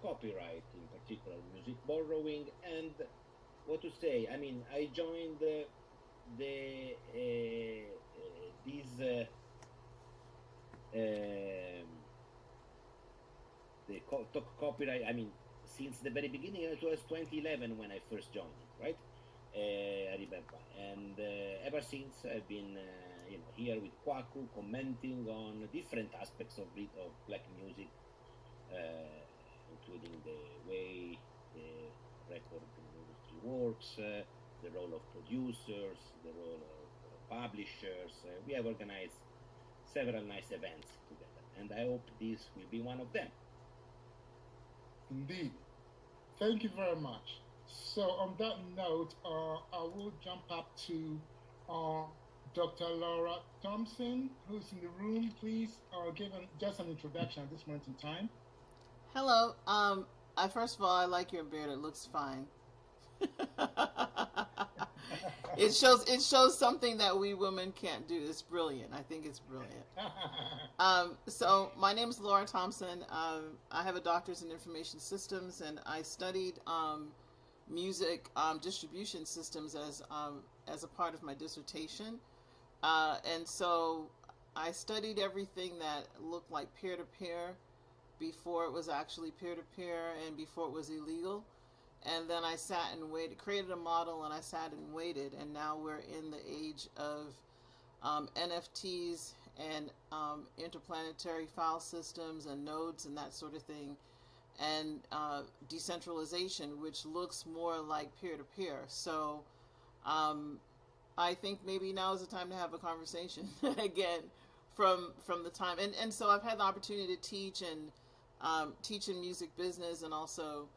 copyright, in particular music borrowing, and what to say. I mean, I joined the these copyright. I mean, since the very beginning, it was 2011 when I first joined it, right? I remember, and ever since I've been, here with Kwaku, commenting on different aspects of black music, including the way the record industry works, the role of producers, the role of publishers. We have organized several nice events together, and I hope this will be one of them. Indeed. Thank you very much. So on that note, I will jump up to Dr. Laura Thompson, who's in the room. Please give just an introduction at this moment in time. Hello. First of all, I like your beard. It looks fine. It shows something that we women can't do. It's brilliant. I think it's brilliant. So my name is Laura Thompson. I have a doctorate in information systems, and I studied music distribution systems as a part of my dissertation. And so I studied everything that looked like peer-to-peer before it was actually peer-to-peer and before it was illegal. And then I sat and waited, created a model, and I sat and waited. And now we're in the age of NFTs and interplanetary file systems and nodes and that sort of thing, and decentralization, which looks more like peer-to-peer. So I think maybe now is the time to have a conversation again from the time. And so I've had the opportunity to teach and teach in music business, and also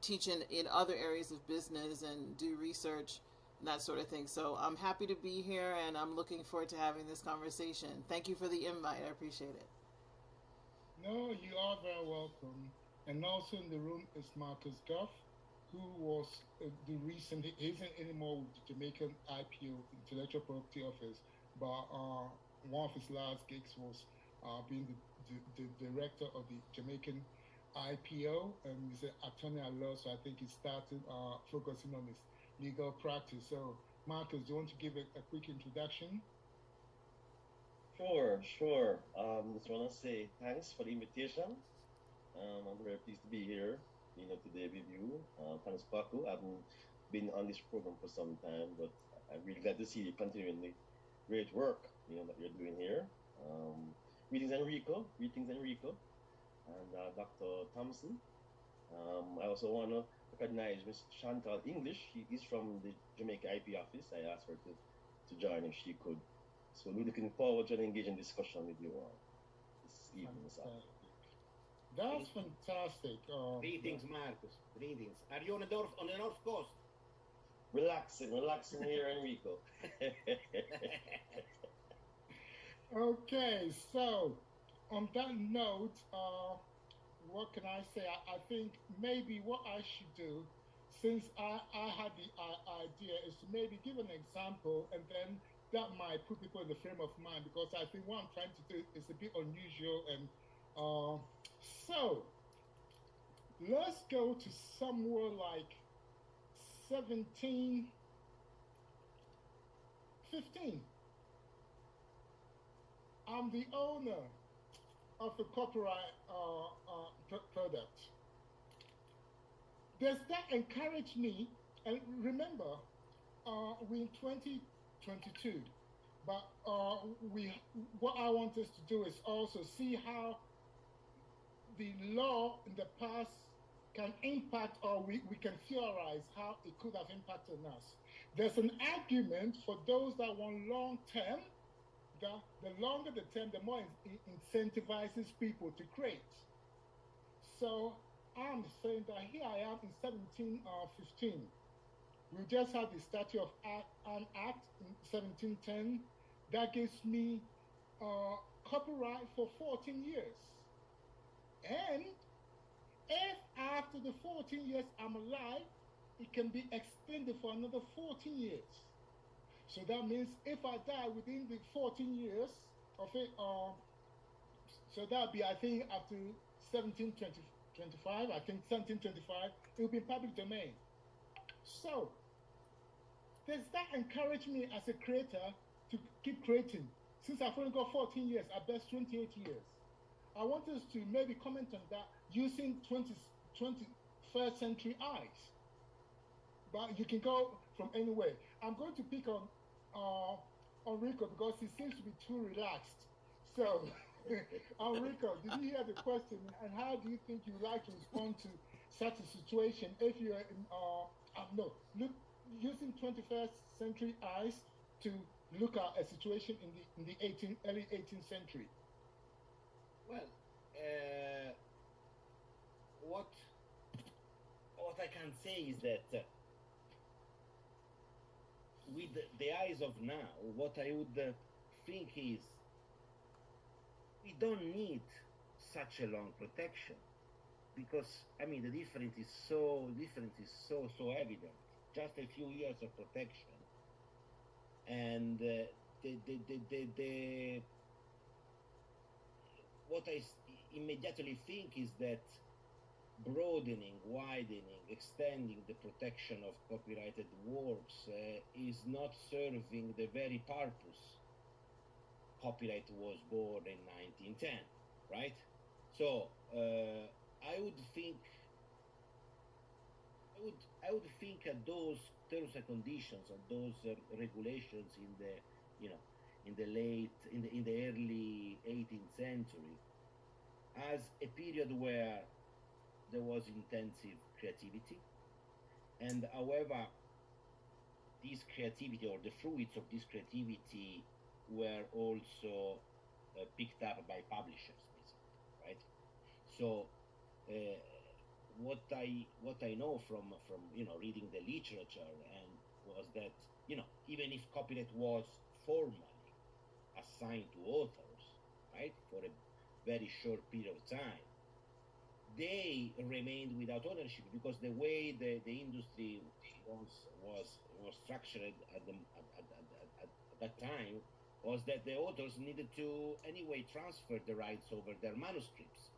teach in other areas of business and do research and that sort of thing. So I'm happy to be here, and I'm looking forward to having this conversation. Thank you for the invite. I appreciate it. No, you are very welcome. And also in the room is Marcus Goff, who was the recent, he isn't anymore with the Jamaican IPO, Intellectual Property Office, but one of his last gigs was being the director of the Jamaican IPO, and he's an attorney at law, so I think he started focusing on his legal practice. So, Marcus, do you want to give a quick introduction? Sure. Just want to say thanks for the invitation. I'm very pleased to be here, today with you. Thanks, Paco. I haven't been on this program for some time, but I'm really glad to see you continuing the great work, that you're doing here. Greetings, Enrico. And Dr. Thompson. I also want to recognize Ms. Chantal English. She is from the Jamaica IP office. I asked her to join if she could. So we're looking forward to an engaging discussion with you all this evening. That's fantastic. Greetings, Marcus. Greetings. Are you on the North Coast? Relaxing here, Enrico. Okay, so on that note, what can I say? I think maybe what I should do, since I had the idea, is to maybe give an example, and then that might put people in the frame of mind, because I think what I'm trying to do is a bit unusual. And so let's go to somewhere like 1715. I'm the owner of a copyright product. Does that encourage me? And remember, we're in 2022, but what I want us to do is also see how the law in the past can impact, or we can theorize how it could have impacted us. There's an argument for those that want long term. The longer the term, the more it incentivizes people to create. So I'm saying that here I am in 1715. We just had the Statute of Anne Act in 1710 that gives me copyright for 14 years. And if after the 14 years I'm alive, it can be extended for another 14 years. So that means if I die within the 14 years of it, so that would be, I think, up to 1725. 25, I think 1725, it will be in public domain. So, does that encourage me as a creator to keep creating? Since I've only got 14 years, I best 28 years. I want us to maybe comment on that using 21st century eyes. But you can go from anywhere. I'm going to pick on Rico because he seems to be too relaxed. So, Rico, did you hear the question? And how do you think you would like to respond to such a situation if you're in, no, look, using 21st century eyes to look at a situation in the early 18th century? Well, what I can say is that with the eyes of now, what I would think is we don't need such a long protection because I mean the difference is so evident. Just a few years of protection, and the what I immediately think is that broadening, widening, extending the protection of copyrighted works is not serving the very purpose copyright was born in 1910, right? So I would think those terms and conditions and those regulations in the early 18th century as a period where there was intensive creativity, and however this creativity or the fruits of this creativity were also picked up by publishers, basically, right? So what I know from reading the literature and was that even if copyright was formally assigned to authors, right, for a very short period of time, they remained without ownership because the way the industry was structured at that time was that the authors needed to anyway transfer the rights over their manuscripts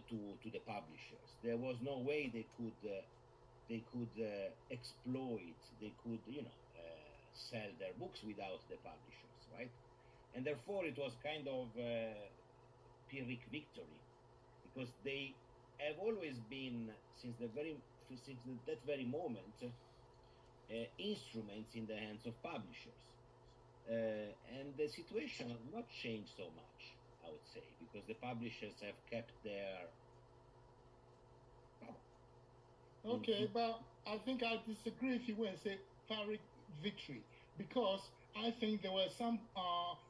to the publishers. There was no way they could exploit, they could sell their books without the publishers, right? And therefore it was kind of Pyrrhic victory because they have always been since that very moment instruments in the hands of publishers. And the situation has not changed so much, I would say, because the publishers have kept their power. Okay, but I think I disagree if you were and say Pyrrhic victory, because I think there were some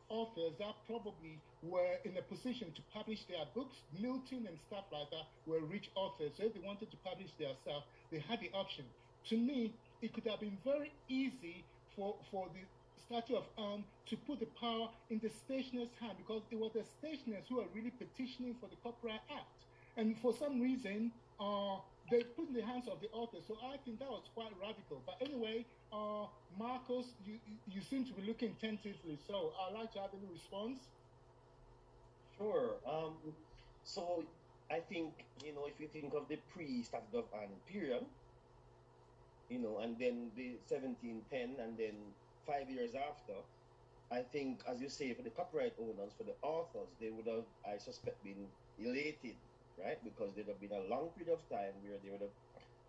authors that probably were in a position to publish their books. Milton and stuff like that were rich authors, so if they wanted to publish their stuff, they had the option. To me, it could have been very easy for the Statue of to put the power in the stationer's hand because it was the stationers who were really petitioning for the Copyright Act. And for some reason, they put in the hands of the author. So I think that was quite radical. But anyway, Marcos, you seem to be looking tentatively. So I'd like to have any response. Sure. So I think, if you think of the pre-Statute of Anne period, and then the 1710, and then 5 years after, I think, as you say, for the copyright owners, for the authors, they would have, I suspect, been elated, right? Because there would have been a long period of time where they would have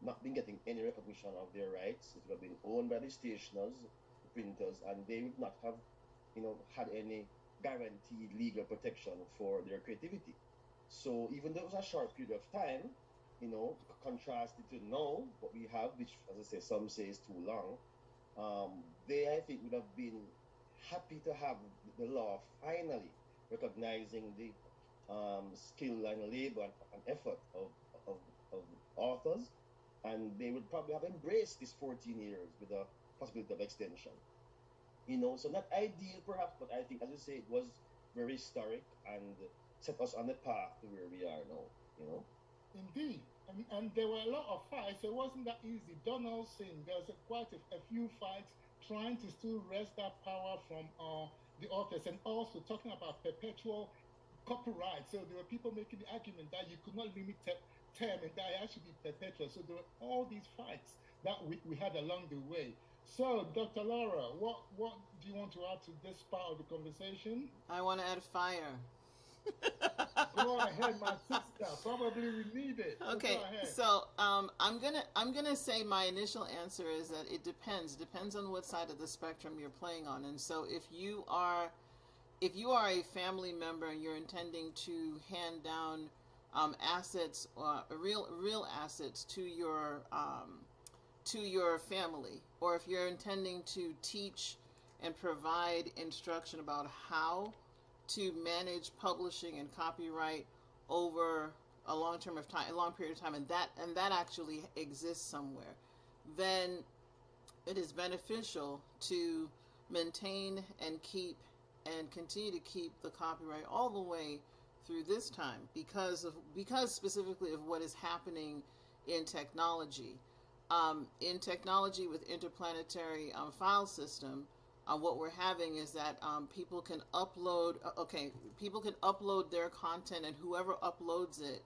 not been getting any recognition of their rights. It would have been owned by the stationers, the printers, and they would not have, had any guaranteed legal protection for their creativity. So even though it was a short period of time, contrasted to now, what we have, which, as I say, some say is too long, they, I think, would have been happy to have the law finally recognizing the skill and labor and effort of authors, and they would probably have embraced this 14 years with a possibility of extension. So not ideal perhaps, but I think, as you say, it was very historic and set us on the path to where we are now. Indeed. And there were a lot of fights, so it wasn't that easy. Donaldson, there was quite a few fights trying to still wrest that power from the authors, and also talking about perpetual copyright. So there were people making the argument that you could not limit term and that actually be perpetual. So there were all these fights that we had along the way. So, Dr. Laura, what do you want to add to this part of the conversation? I want to add fire. Go ahead, my sister. Probably we need it. So go Okay, ahead. so I'm gonna say my initial answer is that it depends on what side of the spectrum you're playing on. And so if you are a family member and you're intending to hand down assets, real assets to your family, or if you're intending to teach and provide instruction about how to manage publishing and copyright over a long period of time, and that actually exists somewhere, then it is beneficial to maintain and continue to keep the copyright all the way through this time because specifically of what is happening in technology. In technology with interplanetary file system, what we're having is that people can upload their content, and whoever uploads it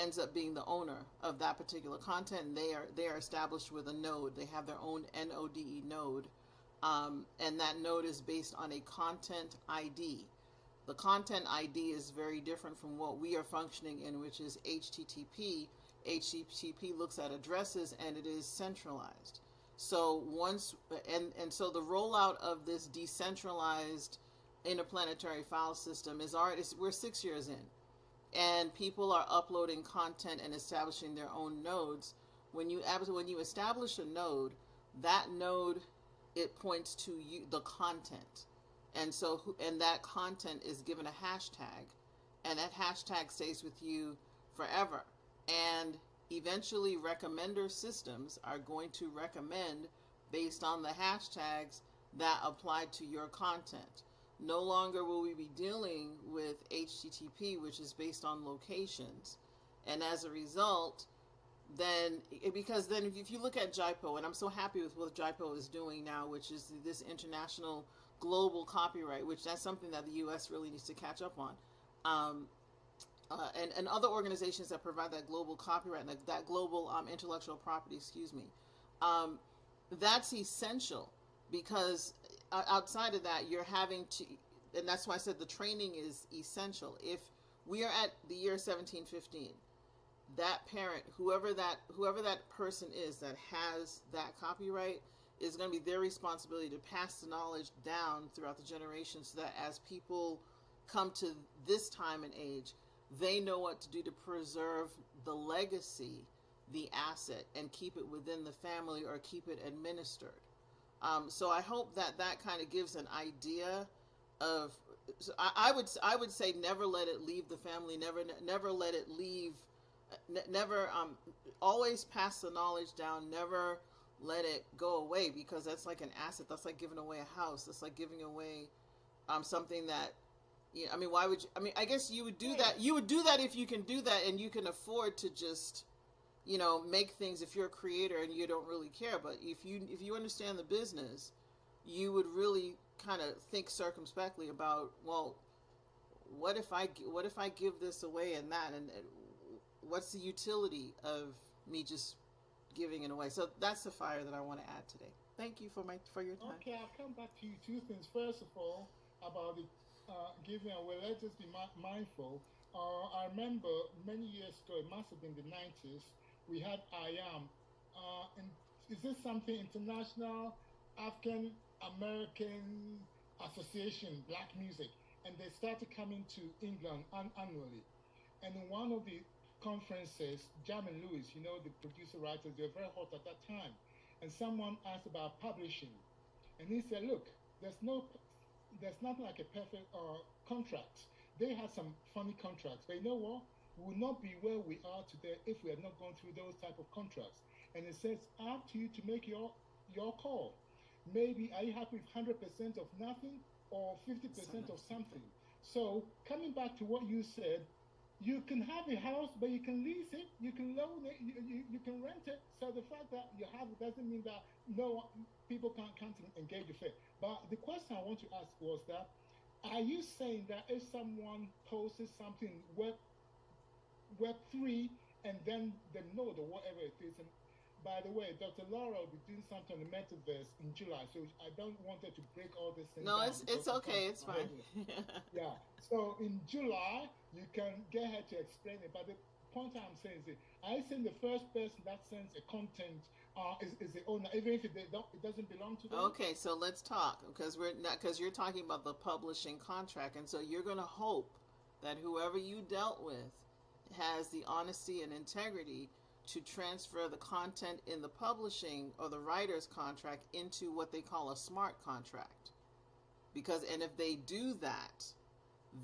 ends up being the owner of that particular content. And they are established with a node. They have their own NODE node, and that node is based on a content ID. The content ID is very different from what we are functioning in, which is HTTP. HTTP looks at addresses and it is centralized. So so the rollout of this decentralized interplanetary file system we're 6 years in, and people are uploading content and establishing their own nodes. When you establish a node, that node, it points to you, the content, and that content is given a hashtag, and that hashtag stays with you forever. And eventually, recommender systems are going to recommend based on the hashtags that apply to your content. No longer will we be dealing with HTTP, which is based on locations, and as a result, because then if you look at JIPO, and I'm so happy with what JIPO is doing now, which is this international global copyright, which that's something that the U.S. really needs to catch up on. And other organizations that provide that global copyright and that global intellectual property, that's essential, because outside of that, you're having to, and that's why I said the training is essential. If we are at the year 1715, that parent, whoever that person is that has that copyright, is going to be their responsibility to pass the knowledge down throughout the generations, so that as people come to this time and age, they know what to do to preserve the legacy, the asset, and keep it within the family or keep it administered. So I hope that kind of gives an idea of. So I would say never let it leave the family. Never let it leave. Never always pass the knowledge down. Never let it go away, because that's like an asset. That's like giving away a house. That's like giving away something that. Yeah, I mean, why would you? I mean, I guess you would do that. You would do that if you can do that, and you can afford to just, make things. If you're a creator and you don't really care, but if you understand the business, you would really kind of think circumspectly about, well, what if I give this away and that, and what's the utility of me just giving it away? So that's the fire that I want to add today. Thank you for your time. Okay, I'll come back to you. Two things. First of all, about the giving away, let's just be mindful. I remember many years ago, it must have been the 90s, we had IAM. And is this something international? African American Association, Black Music. And they started coming to England annually. And in one of the conferences, Jam and Lewis, the producer writers, they were very hot at that time. And someone asked about publishing. And he said, look, there's nothing like a perfect contract. They had some funny contracts, but you know what? We would not be where we are today if we had not gone through those type of contracts. And it says up to you to make your call. Maybe are you happy with 100% of nothing or 50% of something? So coming back to what you said, you can have a house, but you can lease it, you can loan it, you can rent it. So the fact that you have it doesn't mean that people can't engage with it. But the question I want to ask was that, are you saying that if someone posts something Web3 and then the node or whatever it is. And by the way, Dr. Laura will be doing something on the metaverse in July, so I don't want her to break all this thing No, down because it's it's okay. something It's ahead fine. of. Yeah. So in July, you can get her to explain it. But the point I'm saying is, that I think the first person that sends a content is the owner, even if it doesn't belong to them. Okay, so let's talk because we're not because you're talking about the publishing contract, and so you're going to hope that whoever you dealt with has the honesty and integrity to transfer the content in the publishing or the writer's contract into what they call a smart contract. Because and if they do that,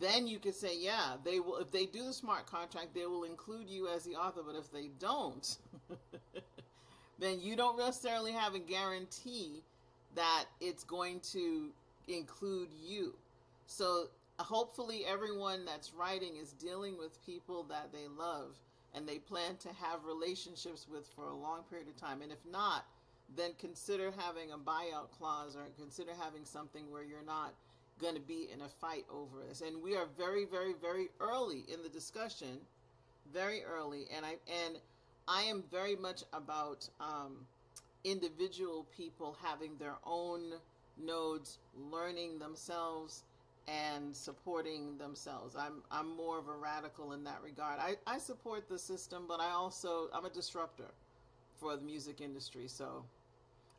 then you could say, yeah, they will. If they do the smart contract, they will include you as the author. But if they don't, then you don't necessarily have a guarantee that it's going to include you. So hopefully everyone that's writing is dealing with people that they love and they plan to have relationships with for a long period of time. And if not, then consider having a buyout clause or consider having something where you're not going to be in a fight over this. And we are very, very, very early in the discussion, very early. And I am very much about individual people having their own nodes, learning themselves and supporting themselves. I'm more of a radical in that regard. I support the system, but I'm a disruptor for the music industry. So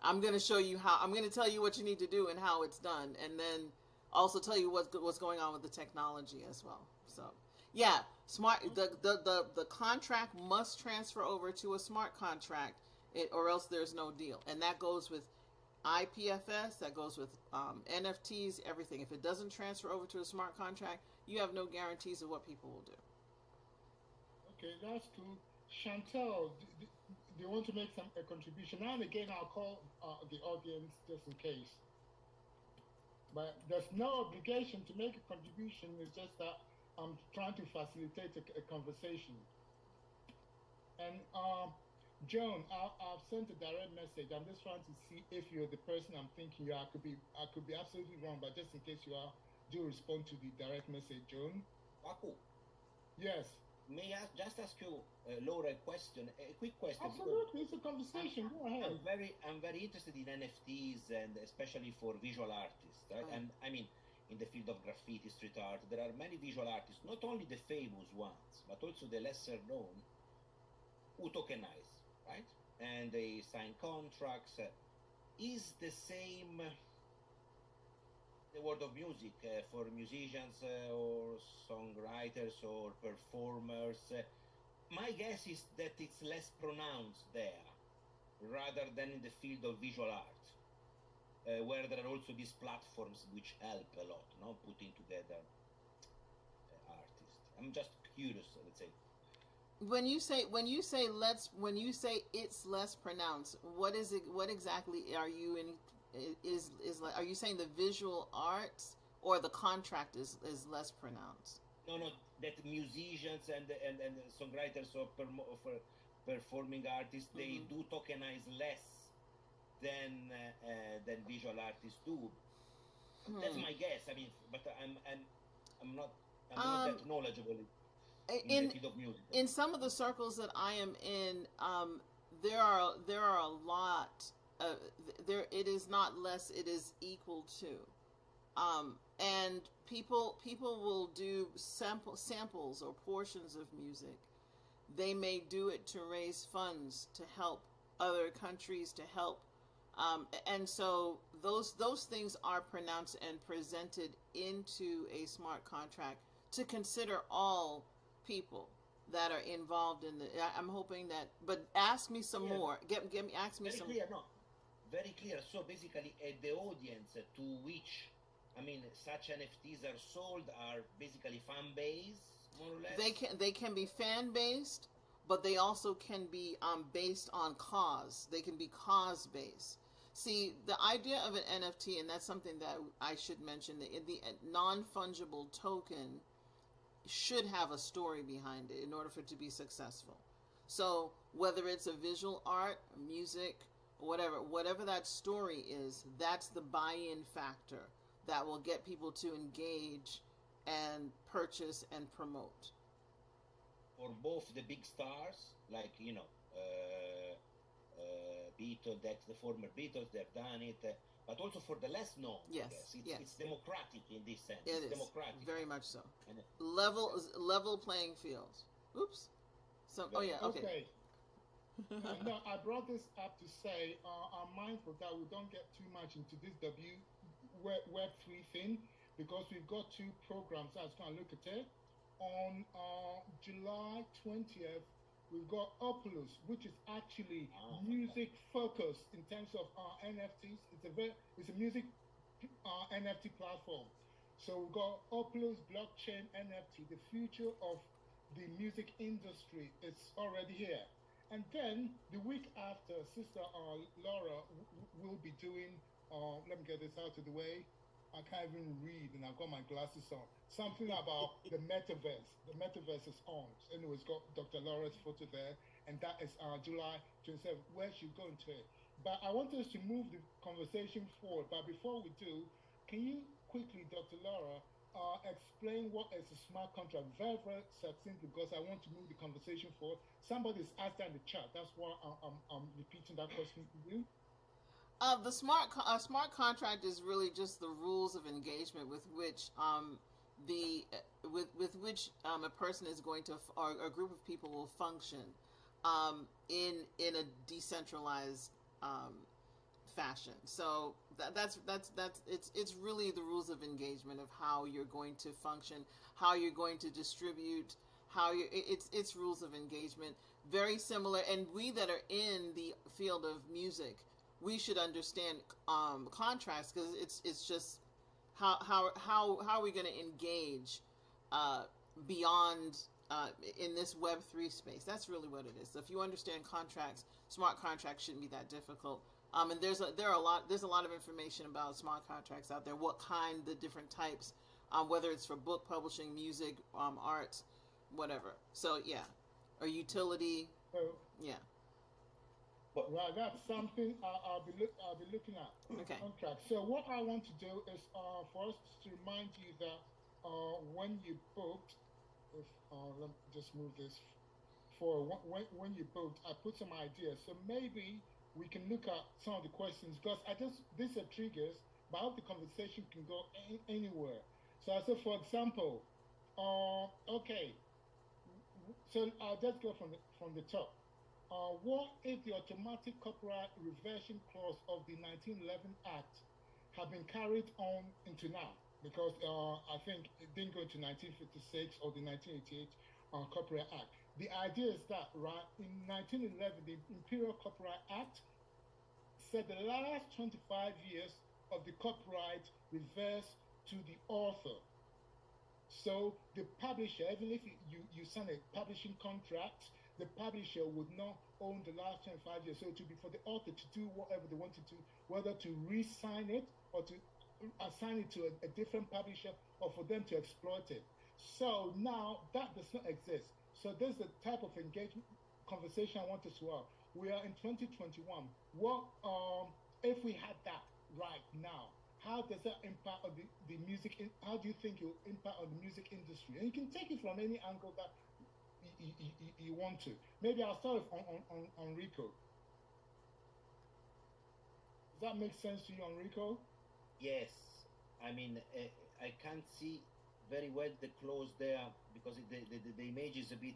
I'm going to show you how. I'm going to tell you what you need to do and how it's done, and then also tell you what's going on with the technology as well. So yeah, smart. The contract must transfer over to a smart contract, or else there's no deal, and that goes with IPFS, that goes with NFTs, everything. If it doesn't transfer over to a smart contract, you have no guarantees of what people will do. Okay, that's cool. Chantel, do you want to make a contribution? Now and again, I'll call the audience just in case. But there's no obligation to make a contribution. It's just that I'm trying to facilitate a conversation. And Joan, I've sent a direct message. I'm just trying to see if you're the person I'm thinking you are. I could be absolutely wrong, but just in case you are, do respond to the direct message, Joan. Paco, Yes. may I just ask you, Laura, a quick question? Absolutely, it's a conversation. Go ahead. I'm very interested in NFTs and especially for visual artists, right? Right. And I mean, in the field of graffiti, street art, there are many visual artists, not only the famous ones, but also the lesser known, who tokenize, right? And they sign contracts. Is the same the world of music for musicians or songwriters or performers? My guess is that it's less pronounced there rather than in the field of visual art, where there are also these platforms which help a lot, no, putting together artists. I'm just curious, let's say. When you say it's less pronounced, what is it? What exactly are you in? Are you saying the visual arts or the contract is less pronounced? No, that musicians and songwriters or performing artists, they do tokenize less than visual artists do. That's my guess. I mean, but I'm not that knowledgeable in the field of music. In some of the circles that I am in, there are a lot. It is not less. It is equal to. And people will do samples or portions of music. They may do it to raise funds to help other countries, to help, and so those things are pronounced and presented into a smart contract to consider all people that are involved in the. I'm hoping that, but ask me some more. Ask me Very some. clear, no, very clear. So basically, the audience to which, I mean, such NFTs are sold are basically fan base, more or less. They can be fan based, but they also can be based on cause. They can be cause based. See, the idea of an NFT, and that's something that I should mention, the non-fungible token should have a story behind it in order for it to be successful. So whether it's a visual art, music, whatever that story is, that's the buy-in factor that will get people to engage and purchase and promote. for both the big stars, like Beatles, that's the former Beatles, they've done it, but also for the less known. I Yes, guess it's yes. democratic in this sense. It It's is democratic, very much so. and Level playing field. Oops. So oh yeah, okay. Okay. No, I brought this up to say I'm mindful that we don't get too much into this Web3 thing because we've got two programs that's going to look at it. On July 20th, we've got Oculus, which is actually music focused in terms of NFTs. It's a music NFT platform. So we've got Oculus blockchain NFT, the future of the music industry. It's already here. And then the week after, Sister Laura will be doing, let me get this out of the way. I can't even read and I've got my glasses on. Something about the metaverse. The metaverse is on. So anyway, it's got Dr. Laura's photo there. And that is July 27th, where she's going to it. But I want us to move the conversation forward. But before we do, can you quickly, Dr. Laura, explain what is a smart contract very, very succinctly because I want to move the conversation forward. Somebody's asked that in the chat. That's why I'm repeating that question to you. The smart contract is really just the rules of engagement with which the with which a person is going to or a group of people will function in a decentralized fashion. So that's it's really the rules of engagement of how you're going to function, how you're going to distribute, how you it's rules of engagement very similar. And we that are in the field of music, we should understand contracts because it's just how are we going to engage beyond in this Web3 space. That's really what it is. So if you understand contracts, smart contracts shouldn't be that difficult. And there's a lot of information about smart contracts out there. What kind, the different types, whether it's for book publishing, music, art, whatever. So yeah, or utility. So, yeah. But right, that's something I'll be looking at. Okay. Contract. So what I want to do is for us to remind you that when you booked, if let me just move this for when you booked, I put some ideas. So maybe we can look at some of the questions because these are triggers, but I hope the conversation can go anywhere. So I said, for example, okay, so I'll just go from the top. What if the automatic copyright reversion clause of the 1911 Act have been carried on into now? Because I think it didn't go into 1956 or the 1988 Copyright Act. The idea is that, right, in 1911, the Imperial Copyright Act said the last 25 years of the copyright reverse to the author. So the publisher, even if you sign a publishing contract, the publisher would not own the last 25 years. So it would be for the author to do whatever they wanted to, whether to re-sign it or to assign it to a different publisher or for them to exploit it. So now that does not exist. So there's the type of engagement conversation I want us to have. We are in 2021. What if we had that right now? How does that impact on the music? How do you think it will impact on the music industry? And you can take it from any angle that you want to. Maybe I'll start on Rico. Does that make sense to you, Enrico? yes, I mean I can't see very well the clause there because the image is a bit.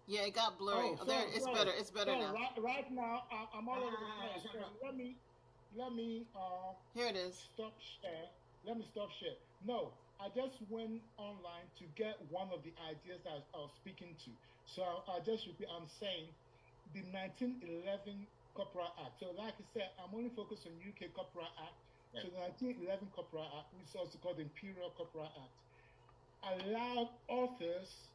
Yeah, it got blurry. Oh, there, it's sorry. better. It's better Sorry, now. right now, I'm all over the place. So let me Here it is. stop share. Let me stop share. No, I just went online to get one of the ideas that I was speaking to. So I just repeat. I'm saying the 1911 Copyright Act. So like I said, I'm only focused on UK Copyright Act. Yeah. So the 1911 Copyright Act, which is also called the Imperial Copyright Act, allowed authors,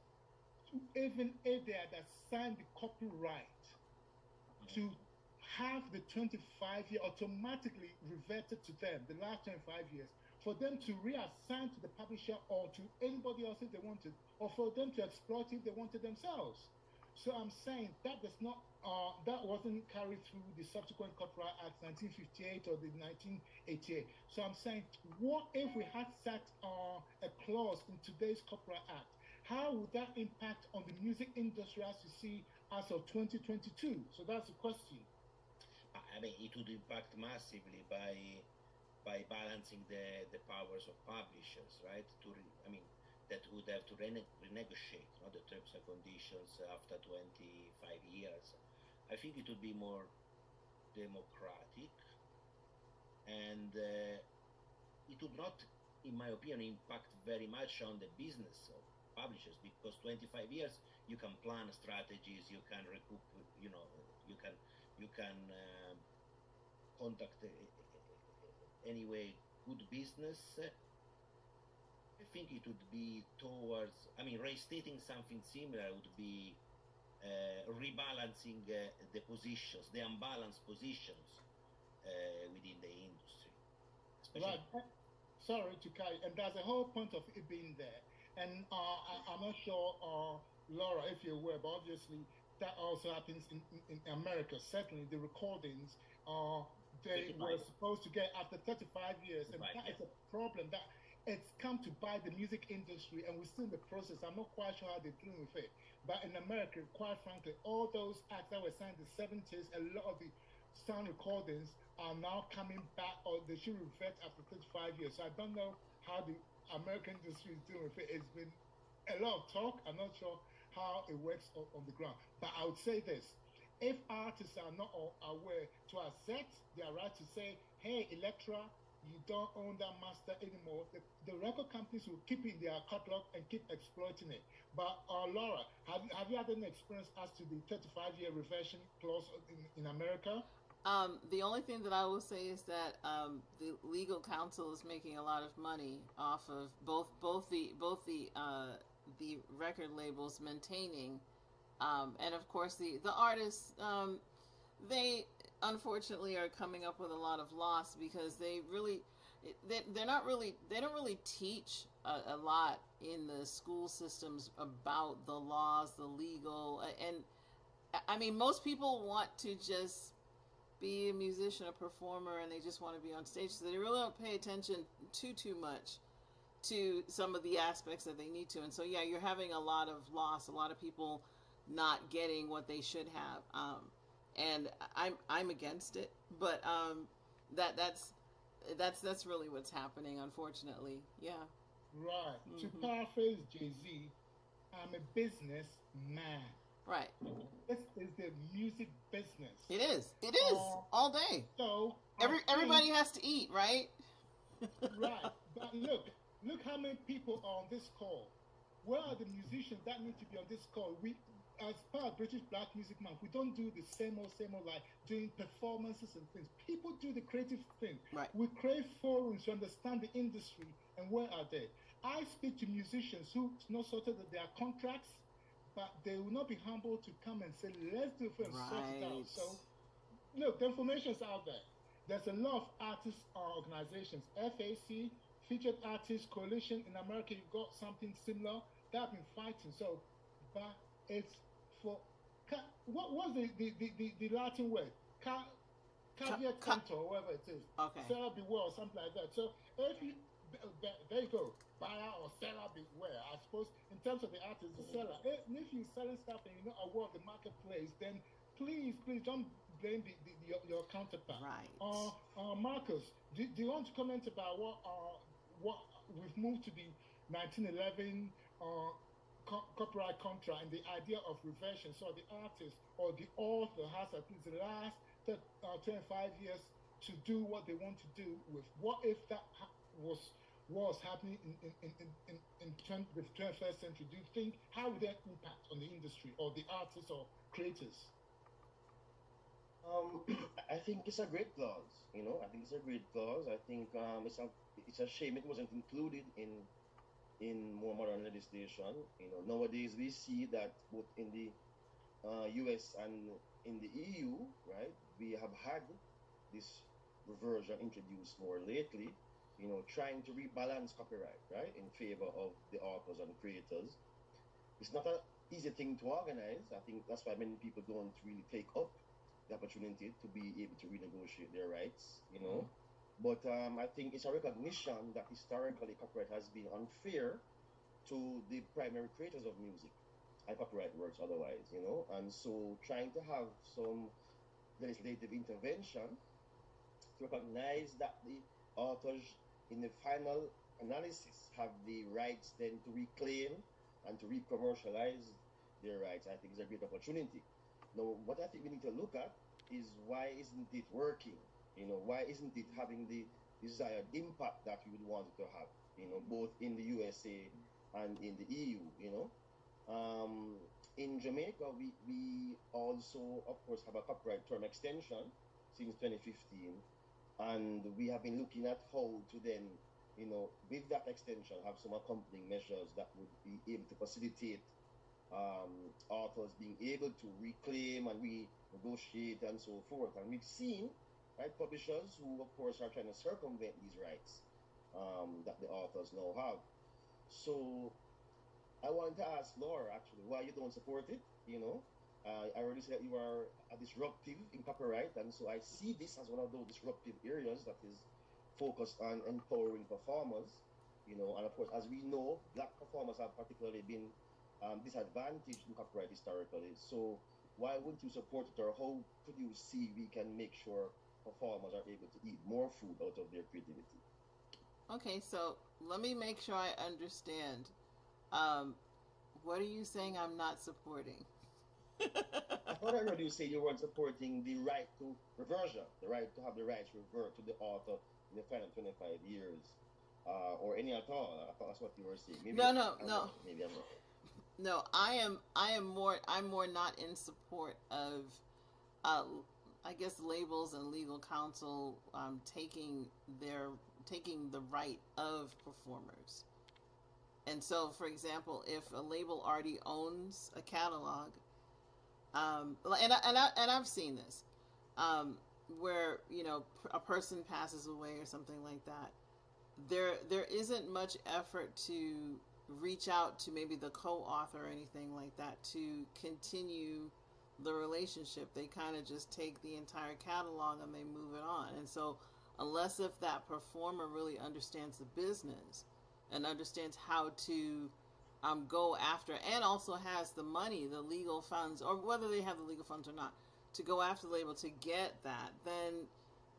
even if they had assigned the copyright, to have the 25-year automatically reverted to them, the last 25 years, for them to reassign to the publisher or to anybody else if they wanted, or for them to exploit if they wanted themselves. So I'm saying that does not, that wasn't carried through the subsequent Copyright Act 1958 or the 1988. So I'm saying, what if we had set a clause in today's Copyright Act? how would that impact on the music industry as you see as of 2022? So that's the question. I mean, it would impact massively by balancing the powers of publishers, right? I mean, that would have to renegotiate, the terms and conditions after 25 years. I think it would be more democratic, and it would not, in my opinion, impact very much on the business of publishers, because 25 years you can plan strategies, you can recoup, you can contact anyway good business. I think it would be towards, I mean, restating something similar would be rebalancing the positions, the unbalanced positions within the industry. Especially Right. Sorry to carry, and that's the whole point of it being there. And I'm not sure, Laura, if you're aware, but obviously that also happens in America. Certainly, the recordings, they 35. were supposed to get after 35 years, and 35, that yeah. is a problem that it's come to bite the music industry, and we're still in the process. I'm not quite sure how they're dealing with it. But in America, quite frankly, all those acts that were signed in the 70s, a lot of the sound recordings are now coming back, or they should revert after 35 years. So I don't know how the American industry is dealing with it. It's been a lot of talk. I'm not sure how it works on the ground. But I would say this: if artists are not aware to accept their right to say, "Hey, Electra, you don't own that master anymore," the record companies will keep it in their catalog and keep exploiting it. But Laura, have you had any experience as to the 35-year reversion clause in America? The only thing that I will say is that the legal counsel is making a lot of money off of both the record labels maintaining, and of course the artists. They unfortunately are coming up with a lot of loss because they don't really teach a lot in the school systems about the laws, the legal, and I mean most people want to just be a musician, a performer, and they just want to be on stage. So they really don't pay attention too much to some of the aspects that they need to. And so, yeah, you're having a lot of loss, a lot of people not getting what they should have. And I'm against it, but that's really what's happening, unfortunately. Yeah. Right. To Mm-hmm. paraphrase Jay-Z, I'm a businessman. Right. This is the music business. It is. It is all day. So Everybody has to eat, right? Right. But look how many people are on this call. Where are the musicians that need to be on this call? We, as part of British Black Music Month, we don't do the same old like doing performances and things. People do the creative thing. Right. We create forums to understand the industry, and where are they? I speak to musicians who not sorted that their contracts, but they will not be humble to come and say, let's do it and sort it out. So, look, the information's out there. There's a lot of artist organizations, FAC, Featured Artists Coalition in America. You've got something similar that have been fighting. So, but it's for what was the Latin word? Caveat cantor, or whatever it is. Okay. Seller beware, or something like that. So, if you there you go, buyer or seller beware. I suppose in terms of the artist, the seller. If you're selling stuff and you're not aware of the marketplace, then please don't blame your counterpart. Right. Marcus, do you want to comment about what we've moved to the 1911 copyright contract and the idea of reversion? So the artist or the author has at least the last 25 years to do what they want to do with. What if that was happening in the 21st century? Do you think, how would that impact on the industry or the artists or creators? I think it's a great clause. I think it's a great clause. I think it's a shame it wasn't included in more modern legislation. Nowadays we see that both in the US and in the EU, right, we have had this reversion introduced more lately. Trying to rebalance copyright, right, in favor of the authors and creators. It's not an easy thing to organize. I think that's why many people don't really take up the opportunity to be able to renegotiate their rights, But I think it's a recognition that historically copyright has been unfair to the primary creators of music and copyright works otherwise, and so trying to have some legislative intervention to recognize that the authors in the final analysis have the rights then to reclaim and to re-commercialize their rights, I think is a great opportunity. Now, what I think we need to look at is why isn't it working? Why isn't it having the desired impact that we would want it to have, both in the USA and in the EU. In Jamaica, we also, of course, have a copyright term extension since 2015, and we have been looking at how to then, with that extension, have some accompanying measures that would be able to facilitate authors being able to reclaim and renegotiate and so forth. And we've seen, right, publishers who, of course, are trying to circumvent these rights that the authors now have. So I wanted to ask Laura, actually, why you don't support it, I already said that you are a disruptive in copyright, and so I see this as one of those disruptive areas that is focused on empowering performers, and of course, as we know, black performers have particularly been disadvantaged in copyright historically. So why wouldn't you support it, or how could you see we can make sure performers are able to eat more food out of their creativity? Okay, so let me make sure I understand. What are you saying I'm not supporting? I thought I heard you say you weren't supporting the right to reversion, the right to have the rights revert to the author in the final 25 years, or any at all. I thought that's what you were saying. Maybe No. Maybe I'm not. No, I'm more not in support of, I guess, labels and legal counsel taking the right of performers. And so, for example, if a label already owns a catalog, and I've seen this, where a person passes away or something like that, there isn't much effort to reach out to maybe the co-author or anything like that to continue the relationship. They kind of just take the entire catalog and they move it on. And so, unless if that performer really understands the business and understands how to go after, and also has the money, the legal funds, or whether they have the legal funds or not, to go after the label to get that, then,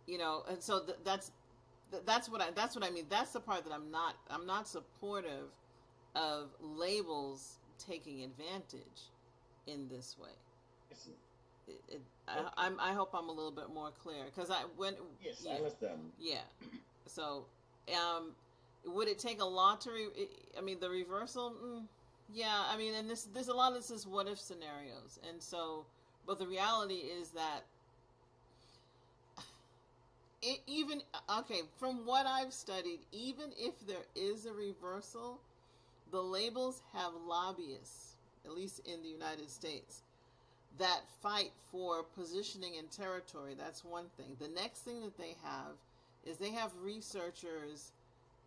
and so that's what I mean. That's the part that I'm not supportive of labels taking advantage in this way. I hope I'm a little bit more clear, because I understand. Yeah. So, would it take a lot to the reversal? Yeah, and there's a lot of this is what if scenarios, and so, but the reality is that from what I've studied, even if there is a reversal, the labels have lobbyists, at least in the United States, that fight for positioning and territory. That's one thing. The next thing that they have researchers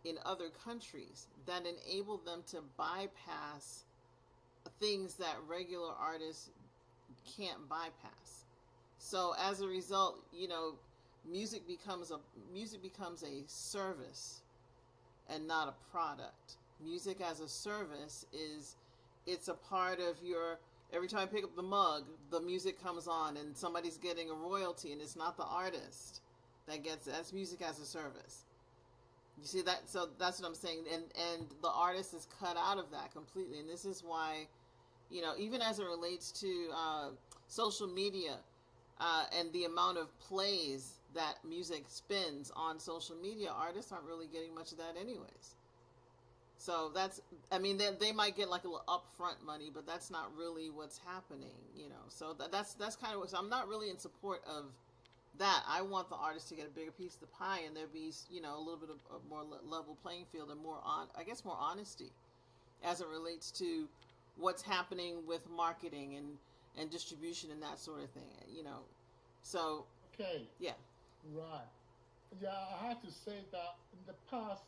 in other countries that enable them to bypass things that regular artists can't bypass. So as a result, music becomes a service and not a product. Music as a service it's a part of your. Every time I pick up the mug, the music comes on and somebody's getting a royalty, and it's not the artist that gets it. That's music as a service. You see that? So that's what I'm saying. And the artist is cut out of that completely. And this is why, even as it relates to social media and the amount of plays that music spins on social media, artists aren't really getting much of that anyways. So they might get like a little upfront money, but that's not really what's happening, So that's kind of what. So I'm not really in support of that. I want the artist to get a bigger piece of the pie, and there be a little bit of a more level playing field and more honesty as it relates to what's happening with marketing and distribution and that sort of thing, So okay, yeah, right, yeah. I have to say that in the past,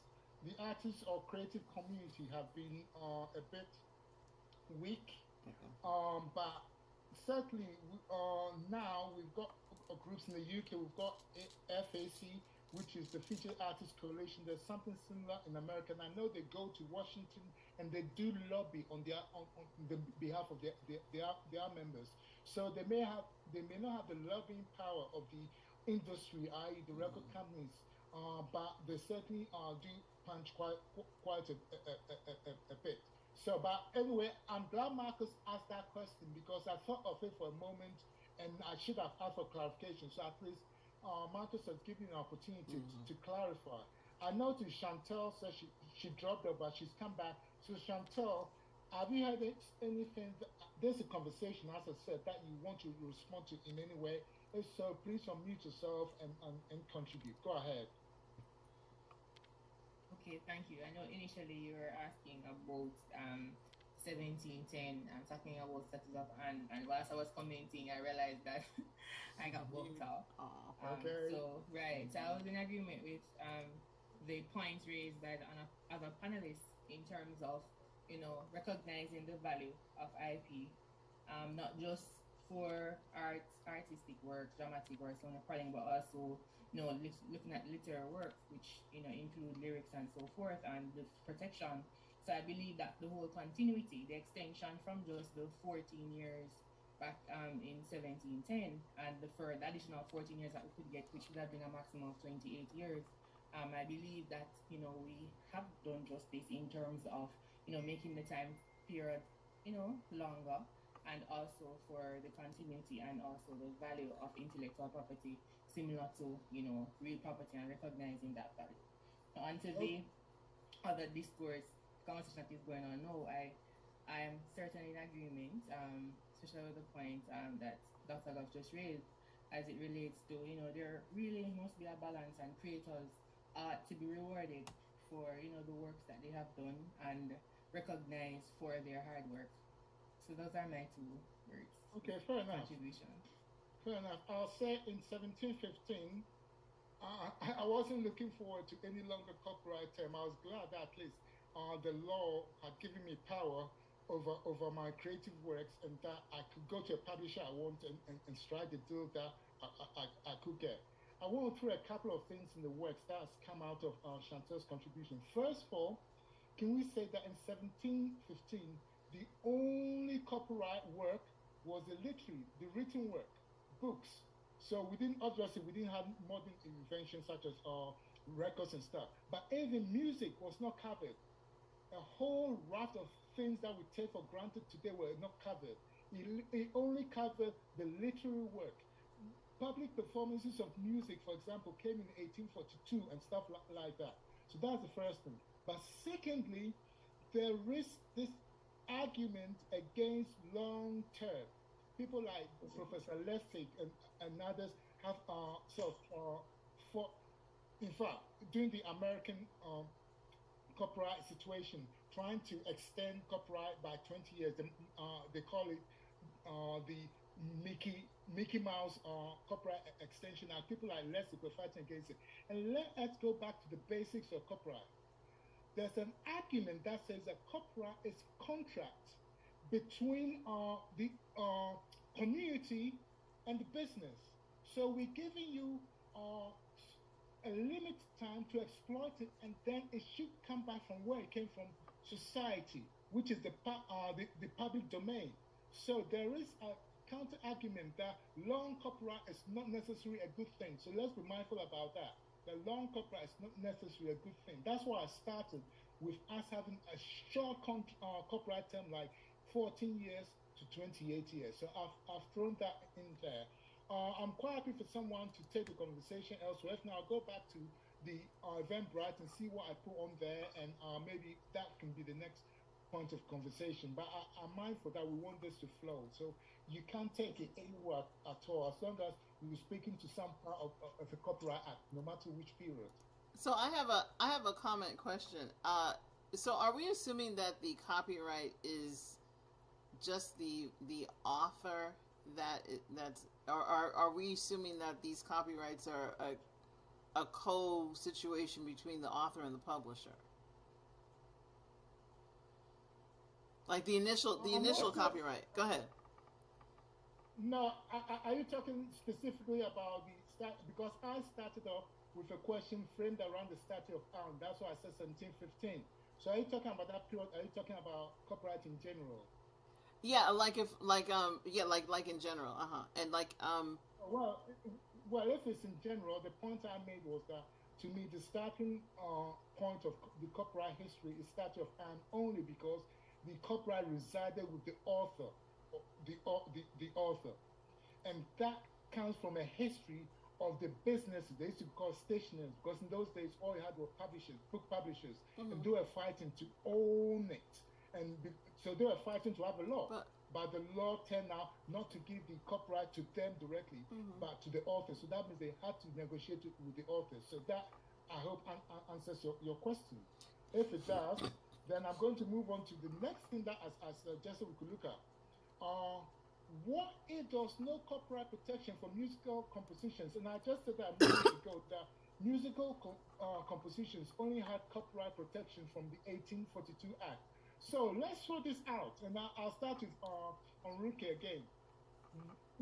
the artists or creative community have been a bit weak. But certainly now we've got groups in the UK. We've got FAC, which is the Featured Artists Coalition. There's something similar in America, and I know they go to Washington and they do lobby on the behalf of their members. So they may not have the lobbying power of the industry, i.e., the record companies, but they certainly do punch quite a bit. So, but anyway, I'm glad Marcus asked that question because I thought of it for a moment and I should have asked for clarification. So at least Marcus has given an opportunity to clarify. I noticed Chantel said she dropped her, but she's come back. So Chantel, have you had anything? There's a conversation, as I said, that you want to respond to in any way. If so, please unmute yourself and contribute. Go ahead. Okay, thank you. I know initially you were asking about 1710. I'm talking about status of and whilst I was commenting, I realized that I got booked off. Okay. So right, so I was in agreement with the points raised by the other panelists in terms of recognizing the value of IP, not just for artistic works, dramatic works, but also looking at literary works, which include lyrics and so forth, and the protection. So I believe that the whole continuity, the extension from just the 14 years back in 1710 and the further additional 14 years that we could get, which would have been a maximum of 28 years. I believe that we have done justice in terms of making the time period longer, and also for the continuity and also the value of intellectual property similar to real property and recognizing that value. Now, onto the other discourse conversation that is going on now, I am certainly in agreement, especially with the point that Dr. Love just raised as it relates to there really must be a balance, and creators are to be rewarded for the works that they have done and recognized for their hard work. So those are my two words. Okay, fair enough. Contribution. Fair enough. I'll say in 1715, I wasn't looking forward to any longer copyright term. I was glad that at least the law had given me power over my creative works, and that I could go to a publisher I want and strike the deal that I could get. I want to throw a couple of things in the works that has come out of Chantel's contribution. First of all, can we say that in 1715, the only copyright work was the written work, books. So we didn't have modern inventions such as records and stuff. But even music was not covered. A whole raft of things that we take for granted today were not covered. It only covered the literary work. Public performances of music, for example, came in 1842 and stuff like that. So that's the first thing. But secondly, there is this argument against long term. People like Professor Lessig and others have for in fact, during the American copyright situation, trying to extend copyright by 20 years. They call it the Mickey Mouse copyright extension. Now, people like Lessig were fighting against it. And let us go back to the basics of copyright. There's an argument that says that copyright is contract between the community and the business. So we're giving you a limited time to exploit it, and then it should come back from where it came from, society, which is the public domain. So there is a counter argument that long copyright is not necessarily a good thing. So let's be mindful about that. The long copyright is not necessarily a good thing. That's why I started with us having a short copyright term like 14 years to 28 years. So I've thrown that in there. I'm quite happy for someone to take the conversation elsewhere. If not, I'll go back to the Eventbrite and see what I put on there, and maybe that can be the next point of conversation. But I'm mindful that we want this to flow. So you can't take it anywhere at all, as long as we were speaking to some part of the Copyright Act, no matter which period. So I have a comment question. So are we assuming that the copyright is just the author that's or are we assuming that these copyrights are a co-situation between the author and the publisher? Like the initial copyright. Go ahead. No, are you talking specifically about the start? Because I started off with a question framed around the statute of Anne. That's why I said 1715. So are you talking about that period? Are you talking about copyright in general? Yeah, like if yeah, like in general, and Well, well, if it's in general, the point I made was that to me the starting point of the copyright history is statute of Anne only because the copyright resided with the author, the author, and that comes from a history of the business they used to be called stationers because in those days all you had were publishers, book publishers, and mhm. they were fighting to own it, and so they were fighting to have a law. But But the law turned out not to give the copyright to them directly, mhm. but to the author. So that means they had to negotiate it with the author. So that I hope answers your question. If it does, then I'm going to move on to the next thing that as Jesse we could look at. Uh, what if there's no copyright protection for musical compositions? And I just said that a moment ago that musical compositions only had copyright protection from the 1842 Act. So let's throw this out, and I'll start with Enrique again.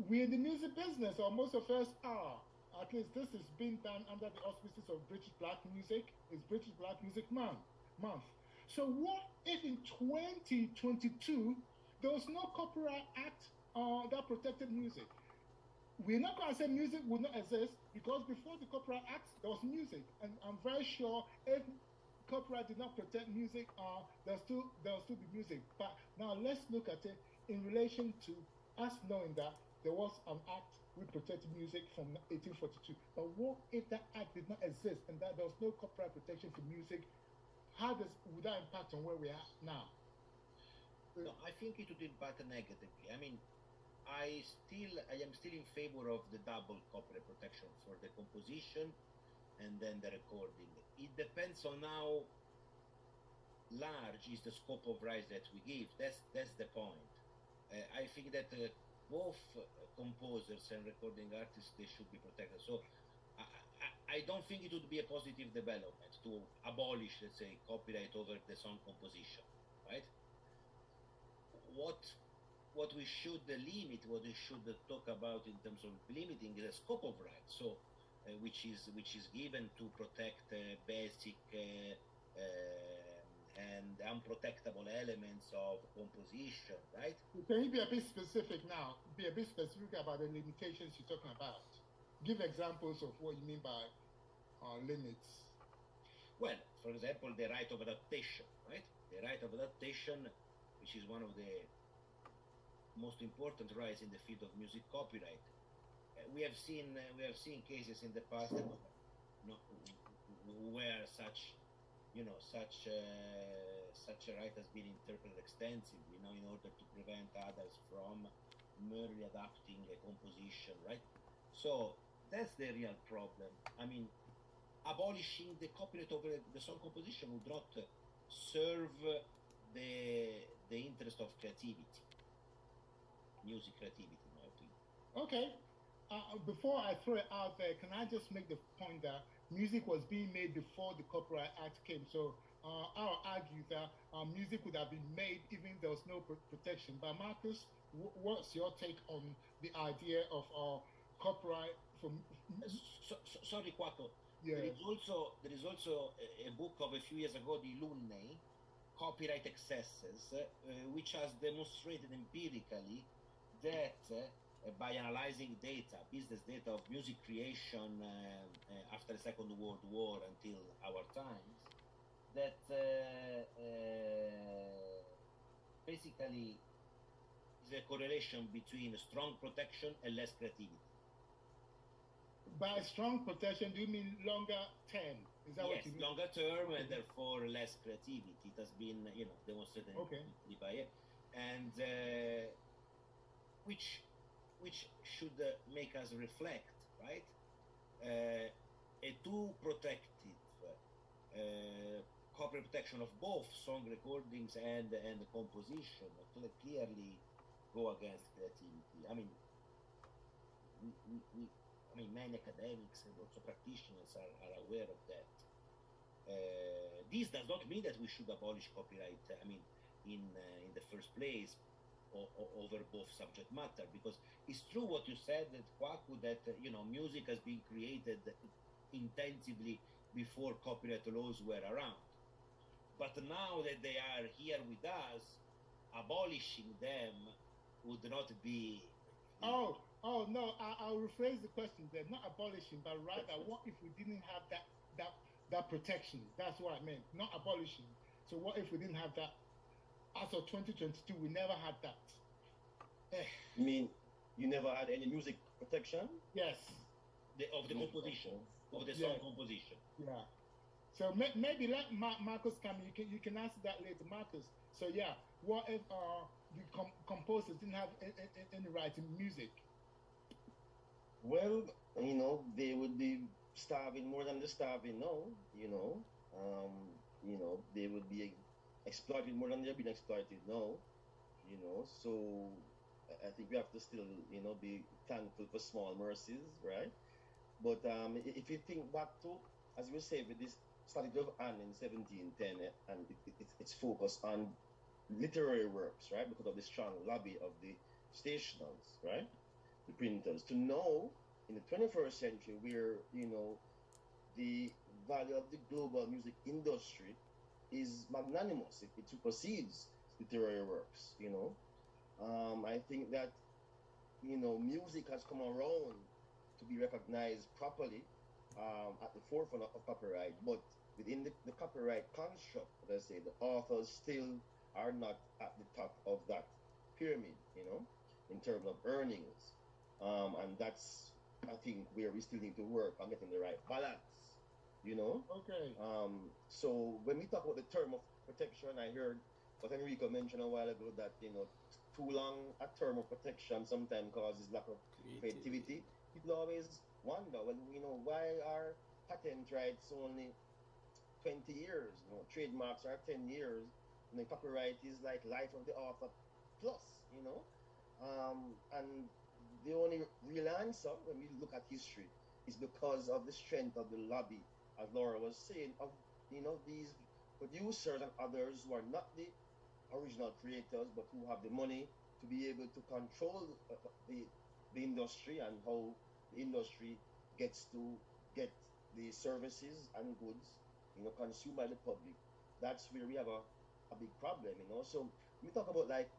We're in the music business, or most of us are. At least this is being done under the auspices of British Black Music. It's British Black Music Month. So what if in 2022 there was no copyright act that protected music? We're not going to say music would not exist because before the Copyright Act, there was music. And I'm very sure if copyright did not protect music, there'll still be music. But now let's look at it in relation to us knowing that there was an act which protected music from 1842. But what if that act did not exist and that there was no copyright protection for music? How would that impact on where we are now? No, I think it would impact negatively. I mean, I am still in favor of the double copyright protection for the composition and then the recording. It depends on how large is the scope of rights that we give. That's the point. I think that both composers and recording artists they should be protected. So I don't think it would be a positive development to abolish, let's say, copyright over the song composition, right? What what we should limit, what we should talk about in terms of limiting the scope of rights. So, which is given to protect basic and unprotectable elements of composition, right? Can you be a bit specific now? Be a bit specific about the limitations you're talking about. Give examples of what you mean by limits. Well, for example, the right of adaptation, right? The right of adaptation, which is one of the most important rights in the field of music copyright. We have seen cases in the past that, where such a right has been interpreted extensively, in order to prevent others from merely adapting a composition, right? So that's the real problem. I mean, abolishing the copyright over the song composition would not serve the interest of creativity, music creativity, in my opinion. Okay. Before I throw it out there, can I just make the point that music was being made before the Copyright Act came? So I'll argue that music would have been made even if there was no protection. But Marcus, what's your take on the idea of copyright from? Sorry, Quaco. Yeah. There is also a book of a few years ago, the Lunney, Copyright Excesses, which has demonstrated empirically that by analyzing data, business data of music creation after the Second World War until our times, that basically is a correlation between strong protection and less creativity. By strong protection, do you mean longer term? Is that what Yes, you mean? longer term and therefore less creativity. It has been, demonstrated Okay. by it, and which should make us reflect, right? A too protective copyright protection of both song recordings and the composition clearly go against creativity. I mean, many academics and also practitioners are aware of that. This does not mean that we should abolish copyright. In the first place, over both subject matter, because it's true what you said, that Kwaku, that music has been created intensively before copyright laws were around. But now that they are here with us, abolishing them would not be. No, I'll rephrase the question then. Not abolishing, but rather, what if we didn't have that that protection? That's what I meant. Not abolishing. So what if we didn't have that? As of 2022, we never had that. You mean you never had any music protection? Yes. Of the composition, of the song composition. Yeah. So maybe let Marcus come. You can answer that later, Marcus. So yeah, what if the composers didn't have any right in music? Well, they would be starving more than they're starving now. They would be exploited more than they're being exploited now. So I think we have to still, be thankful for small mercies, right? But if you think back to, as we say, with this strategy of Anne in 1710, and it's focused on literary works, right? Because of the strong lobby of the stationers, right? The printers. To know in the 21st century where, the value of the global music industry is magnanimous. It supersedes literary works, I think that, music has come around to be recognized properly at the forefront of copyright, but within the copyright construct, let's say, the authors still are not at the top of that pyramid, in terms of earnings. And that's, I think, where we still need to work on getting the right balance, Okay. So when we talk about the term of protection, I heard what Enrico mentioned a while ago that, too long a term of protection sometimes causes lack of creativity. People always wonder, well, why are patent rights only 20 years? Trademarks are 10 years, and then copyright is like life of the author plus, and the only real answer when we look at history is because of the strength of the lobby, as Laura was saying, of these producers and others who are not the original creators but who have the money to be able to control the industry and how the industry gets to get the services and goods consumed by the public. That's where we have a big problem. So we talk about, like,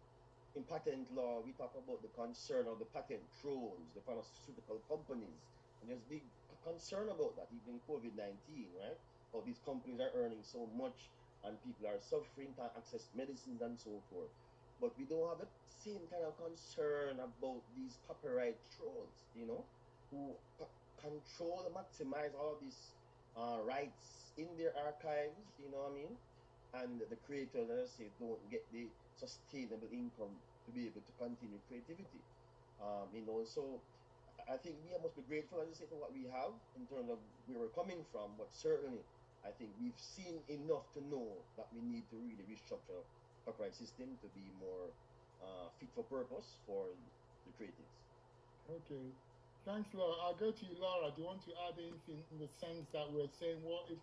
in patent law, we talk about the concern of the patent trolls, the pharmaceutical companies, and there's big concern about that, even COVID-19, right? How these companies are earning so much and people are suffering, can't access medicines and so forth. But we don't have the same kind of concern about these copyright trolls, who control and maximize all of these rights in their archives, you know what I mean? And the creators, as I say, don't get the sustainable income to be able to continue creativity. So I think we must be grateful, as I say, for what we have in terms of where we're coming from, but certainly I think we've seen enough to know that we need to really restructure the copyright system to be more fit for purpose for the creatives. Okay. Thanks, Laura. I'll go to you, Laura. Do you want to add anything in the sense that we're saying, what if,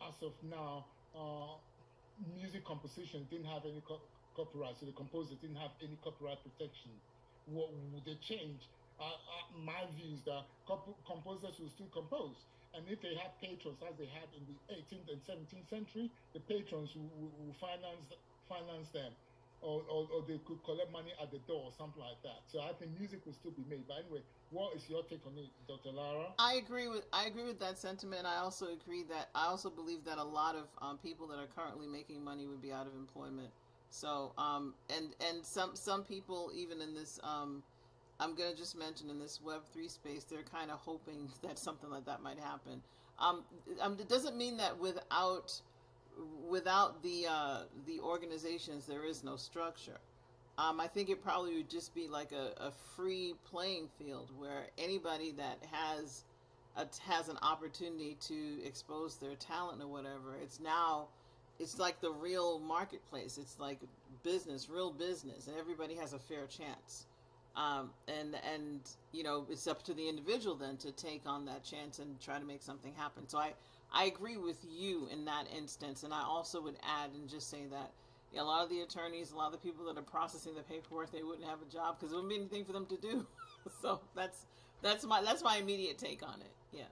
as of now, music composition didn't have any copyright, so the composers didn't have any copyright protection? What would they change? My view is that composers will still compose. And if they have patrons, as they had in the 18th and 17th century, the patrons will finance them. Or they could collect money at the door or something like that. So I think music will still be made. But anyway, what is your take on it, Dr. Lara? I agree with that sentiment. I also believe that a lot of people that are currently making money would be out of employment. So and some people, even in this I'm gonna just mention, in this Web3 space, they're kind of hoping that something like that might happen. It doesn't mean that without the organizations there is no structure. I think it probably would just be like a free playing field where anybody that has an opportunity to expose their talent or whatever, it's like the real marketplace. It's like real business, and everybody has a fair chance. And it's up to the individual then to take on that chance and try to make something happen. So I agree with you in that instance, and I also would add and just say that a lot of the attorneys, a lot of the people that are processing the paperwork, they wouldn't have a job because there wouldn't be anything for them to do. So that's my immediate take on it. Yeah.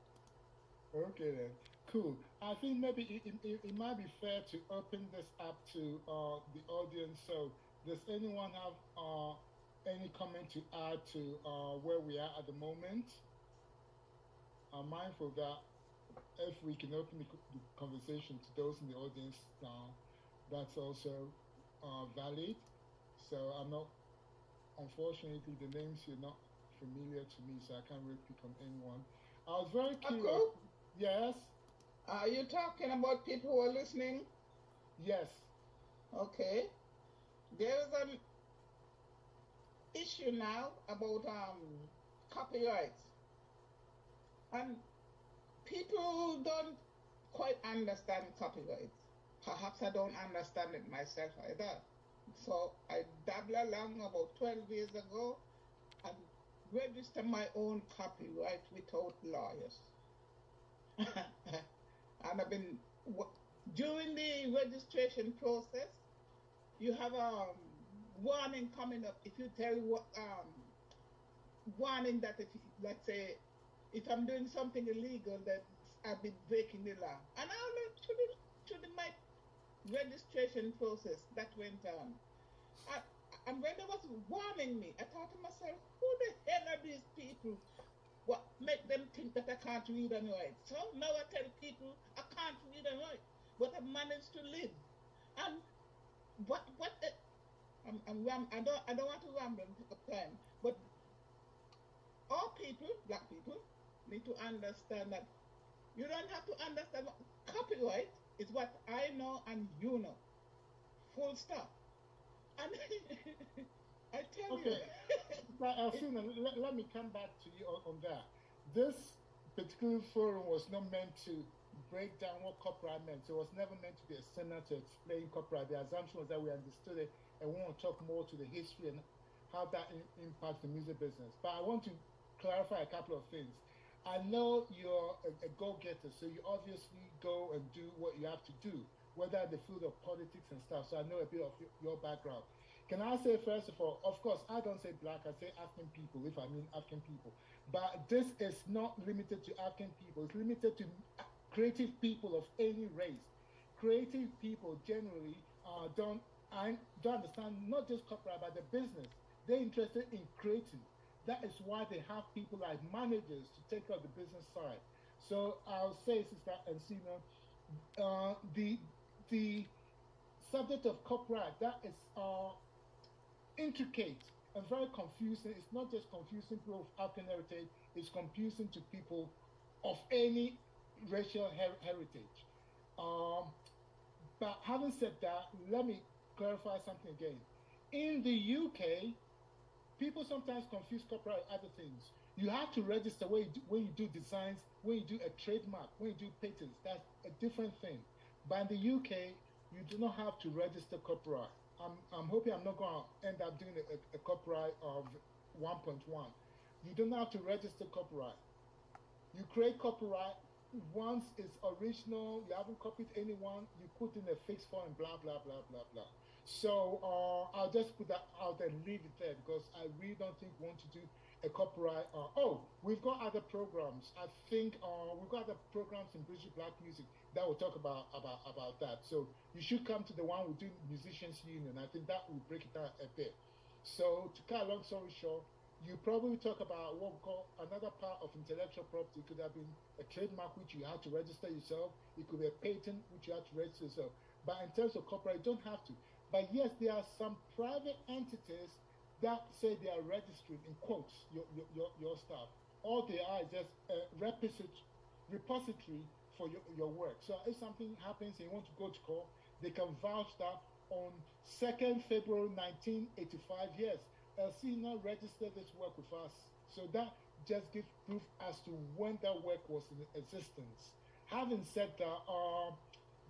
Okay then. Cool. I think maybe it might be fair to open this up to the audience. So, does anyone have any comment to add to where we are at the moment? I'm mindful that if we can open the conversation to those in the audience now, that's also valid. So, I'm not, unfortunately, the names are not familiar to me, so I can't really pick on anyone. I was very curious. Uncle, Yes, are you talking about people who are listening? yes. Okay. There is an issue now about copyrights, and people don't quite understand copyrights. Perhaps I don't understand it myself either. So I dabbled along about 12 years ago and registered my own copyright without lawyers. And I've been during the registration process. You have a warning coming up if you tell warning that if, let's say, if I'm doing something illegal, that I've been breaking the law. And I went my registration process that went on. I, and when they was warning me, I thought to myself, who the hell are these people? What make them think that I can't read and write? So now I tell people I can't read and write, but I managed to live. And what I don't want to ramble up time, but all people, black people, need to understand that you don't have to understand what copyright is what I know and you know. Full stop. And I tell you, Okay. But Alcina, let me come back to you on that. This particular forum was not meant to break down what copyright meant. So it was never meant to be a seminar to explain copyright. The assumption was that we understood it and we want to talk more to the history and how that impacts the music business. But I want to clarify a couple of things. I know you're a go-getter, so you obviously go and do what you have to do, whether in the field of politics and stuff. So I know a bit of your background. Can I say, first of all, of course, I don't say black, I say African people, if I mean African people. But this is not limited to African people, it's limited to creative people of any race. Creative people generally don't understand not just copyright, but the business. They're interested in creating. That is why they have people like managers to take out the business side. So I'll say, Sister Encino, the subject of copyright that is intricate and very confusing. It's not just confusing people of African heritage, it's confusing to people of any racial heritage. Um, but having said that, let me clarify something again. In the UK, people sometimes confuse copyright with other things. You have to register when you do designs, when you do a trademark, when you do patents. That's a different thing. But in the UK, you do not have to register copyright. I'm hoping I'm not going to end up doing a copyright of 1.1. You don't have to register copyright. You create copyright once it's original, you haven't copied anyone, you put in a fixed form, blah, blah, blah, blah, blah. So I'll just put that out there and leave it there because I really don't think we want to do a copyright. We've got other programs. I think we've got other programs in British Black Music that will talk about that. So you should come to the one we do Musicians Union. I think that will break it down a bit. So to cut a long story short, you probably talk about what we call another part of intellectual property. It could have been a trademark which you had to register yourself. It could be a patent which you had to register yourself. But in terms of copyright, you don't have to. But yes, there are some private entities that say they are registering in quotes your stuff. All they are is just a repository for your work. So if something happens and you want to go to court, they can vouch that on 2nd February 1985, yes, Elsina registered this work with us. So that just gives proof as to when that work was in existence. Having said that,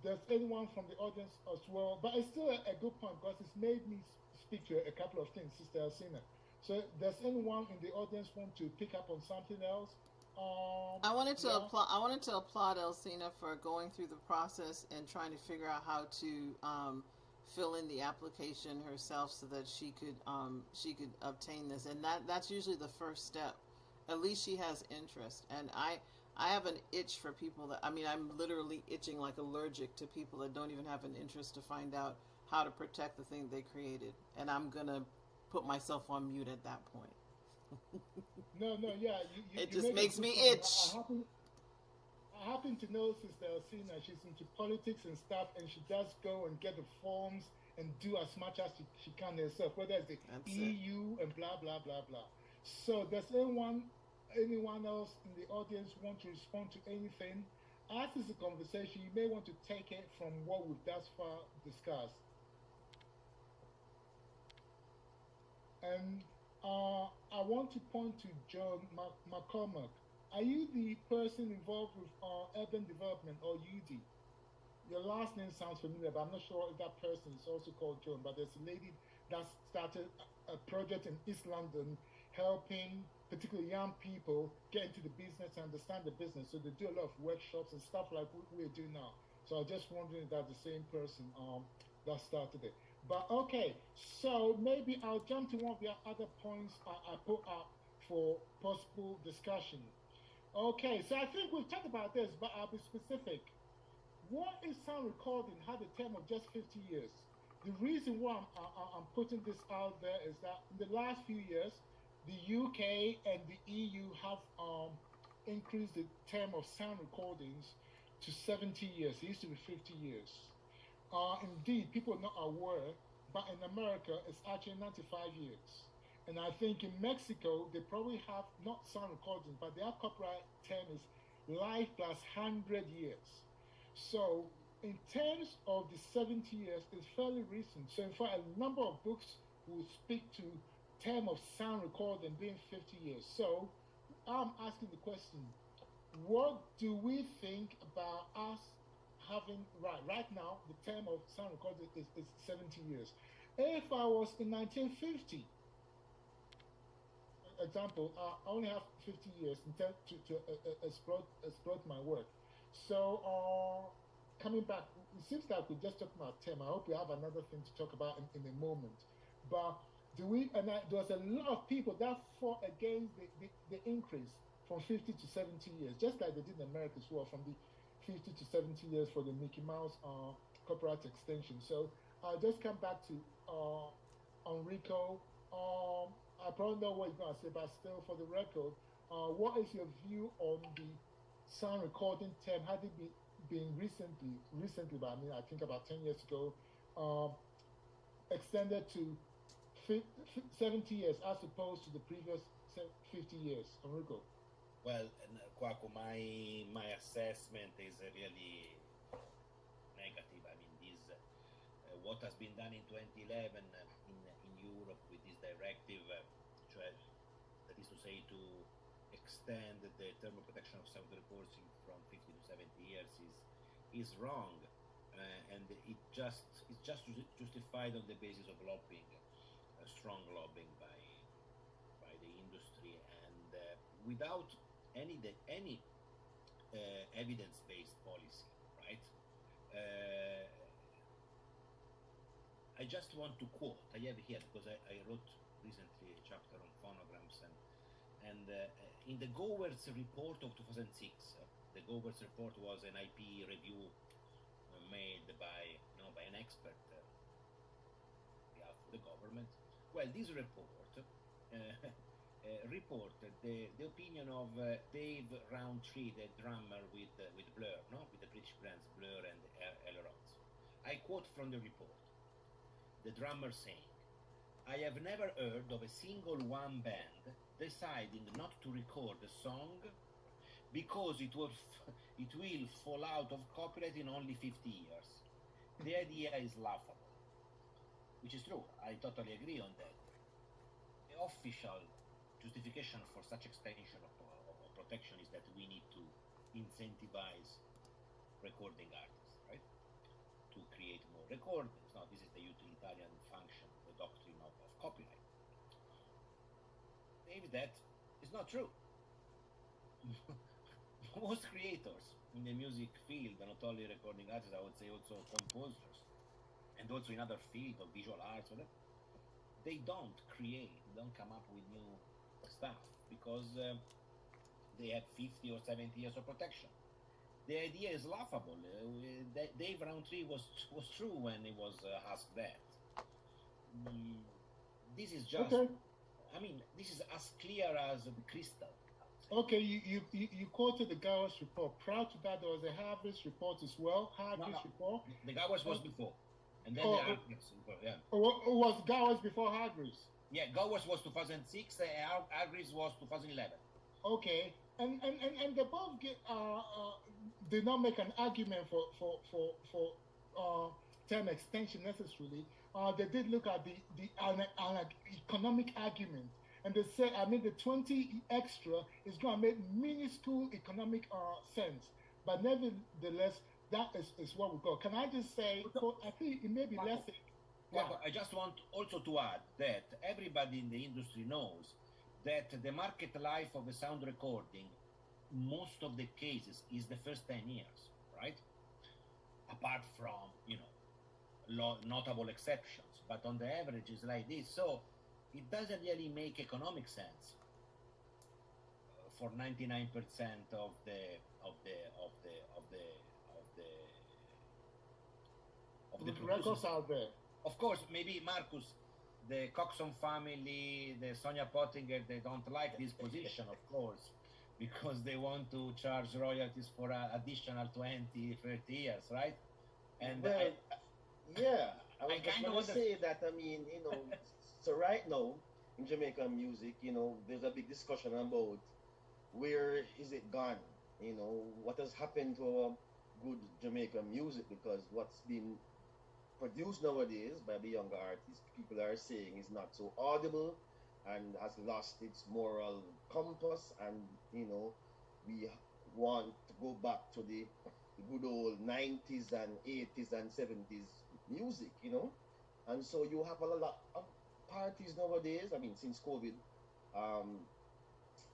there's anyone from the audience as well, but it's still a good point because it's made me speak to a couple of things, Sister Elsina. So does anyone in the audience want to pick up on something else? I wanted to applaud Elsina for going through the process and trying to figure out how to fill in the application herself so that she could obtain this, and that's usually the first step. At least she has interest, and I have an itch for people that, I mean, I'm literally itching like allergic to people that don't even have an interest to find out how to protect the thing they created. And I'm going to put myself on mute at that point. No, no, yeah, It you just make a makes good me point. itch. I happen to know Sister Alcina. She's into politics and stuff, and she does go and get the forms and do as much as she can herself, whether it's the That's it. EU and blah blah blah blah. So, does anyone else in the audience want to respond to anything? As is a conversation, you may want to take it from what we've thus far discussed. And I want to point to John McCormack. Are you the person involved with urban development or UD? Your last name sounds familiar, but I'm not sure if that person is also called John. But there's a lady that started a project in East London helping particularly young people get into the business and understand the business. So they do a lot of workshops and stuff like we're doing now. So I was just wondering if that's the same person that started it. But okay, so maybe I'll jump to one of the other points I put up for possible discussion. Okay, so I think we've talked about this, but I'll be specific. What if sound recording had a term of just 50 years? The reason why I'm putting this out there is that in the last few years, the UK and the EU have increased the term of sound recordings to 70 years. It used to be 50 years. Indeed, people are not aware, but in America, it's actually 95 years. And I think in Mexico, they probably have not sound recordings, but their copyright term is life plus 100 years. So, in terms of the 70 years, it's fairly recent. So, in fact, a number of books will speak to term of sound recording being 50 years. So, I'm asking the question, what do we think about us having right now the term of sound recording is 70 years. If I was in 1950, example, I only have 50 years to exploit my work. So coming back, it seems like we just talked about term. I hope we have another thing to talk about in a moment. But there was a lot of people that fought against the increase from 50 to 70 years, just like they did in America as well, from the 50 to 70 years for the Mickey Mouse copyright extension. So I'll just come back to Enrico. I probably know what you're going to say, but still, for the record, what is your view on the sound recording term? Had it been recently, but I mean, I think about 10 years ago, extended to 70 years as opposed to the previous 50 years? Enrico. Well, Kwaku, my assessment is really negative. I mean, this what has been done in 2011 in Europe with this directive, that is to say, to extend the term of protection of sound recording from 50 to 70 years is wrong, and it's just justified on the basis of lobbying, strong lobbying by the industry, and without any evidence-based policy, right? I just want to quote. I have here because I wrote recently a chapter on phonograms, and in the Gower's report of 2006, the Gower's report was an IP review made by an expert on behalf of the government. Well, this report reported the opinion of Dave Rowntree, the drummer with Blur, with the British brands Blur and Ailerons. I quote from the report. The drummer saying, "I have never heard of a single one band deciding not to record a song because it will fall out of copyright in only 50 years. The idea is laughable," which is true. I totally agree on that. The official justification for such extension of protection is that we need to incentivize recording artists, right? To create more recordings. Now, this is the utilitarian function, the doctrine of copyright. Maybe that is not true. Most creators in the music field, not only recording artists, I would say also composers, and also in other fields of visual arts, whatever, they don't come up with new stuff because they had 50 or 70 years of protection. The idea is laughable. Dave Roundtree was true when he was asked that. Mm, this is just, Okay. I mean, this is as clear as crystal. Okay, you quoted the Gowers report. Prior to that, there was a Harvard's report as well. Harvard's No. report. The Gowers was before, and then Oh, the Hargreaves. Yeah, Was Gowers before Hargreaves? yeah. Gowers was 2006. Hargreaves was 2011. Okay, and they both did not make an argument for term extension necessarily. They did look at an economic argument, and they say, I mean, the 20 extra is going to make minuscule economic sense, but nevertheless, that is what we got. Can I just say, I think it may be less. Marco, I just want also to add that everybody in the industry knows that the market life of a sound recording, most of the cases, is the first 10 years, right? Apart from, notable exceptions, but on the average is like this. So it doesn't really make economic sense for 99% of the records out there. Of course, maybe Marcus, the Coxon family, the Sonia Pottinger, they don't like this position, of course, because they want to charge royalties for additional 20, 30 years, right? And well, yeah, I was I just kind of going to say that, I mean, so right now in Jamaican music, there's a big discussion about where is it gone? What has happened to our good Jamaican music, because what's been produced nowadays by the younger artists, people are saying is not so audible and has lost its moral compass, and we want to go back to the good old 90s and 80s and 70s music, and so you have a lot of parties nowadays. I mean, since COVID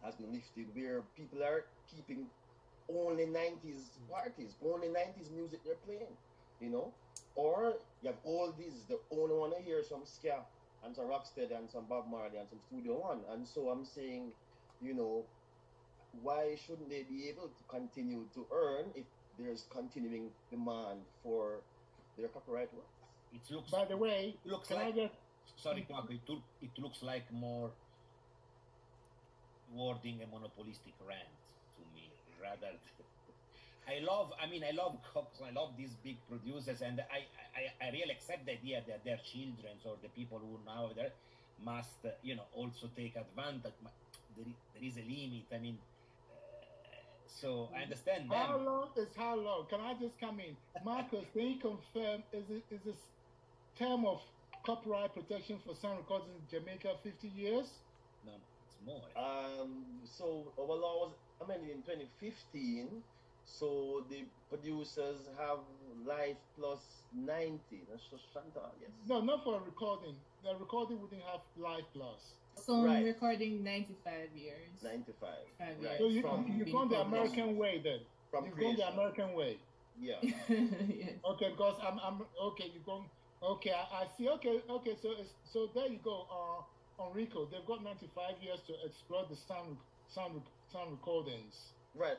has been lifted, where people are keeping only 90s parties, only 90s music they're playing, or you have all these, they only want to hear some ska and some rocksteady and some Bob Marley and some Studio One. And so I'm saying, why shouldn't they be able to continue to earn if there's continuing demand for their copyright works? It looks. By the way, it looks can like. I just Sorry, Marco. It looks like more wording a monopolistic rant to me, rather. I love Cox. I love these big producers, and I really accept the idea that their children or the people who now there must, also take advantage. There is a limit. I mean, so I understand them. How long? Can I just come in? Marcus, can you confirm, is this term of copyright protection for sound recordings in Jamaica 50 years? No, it's more. So our law was amended in 2015. So the producers have life plus 90. That's just Chantal, yes. No, not for a recording. The recording wouldn't have life plus. So Right. recording 95 years. 95. Right. Right. So you've From gone the being American way then. From You've gone the creation. American way. Yeah. Yes. Okay, because I'm okay. You've gone. Okay, I see. Okay. So there you go. On Rico, they've got 95 years to explore the sound recordings. Right.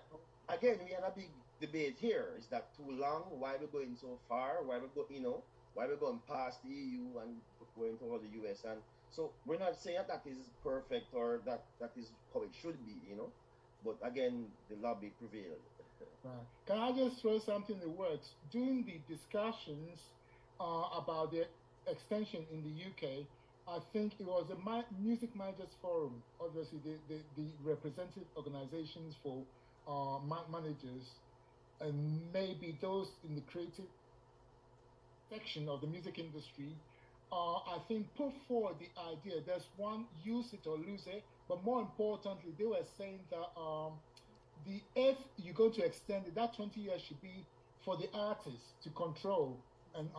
Again, we had a big debate here. Is that too long? Why we're going so far? Why we're going past the EU and going toward the US? And so we're not saying that is perfect or that is how it should be, But again, the lobby prevailed. Right. Can I just throw something in the works? During the discussions about the extension in the UK, I think it was the Music Managers Forum, obviously the representative organizations for managers, and maybe those in the creative section of the music industry, I think put forward the idea. There's one, use it or lose it, but more importantly, they were saying that if you're going to extend it, that 20 years should be for the artists to control and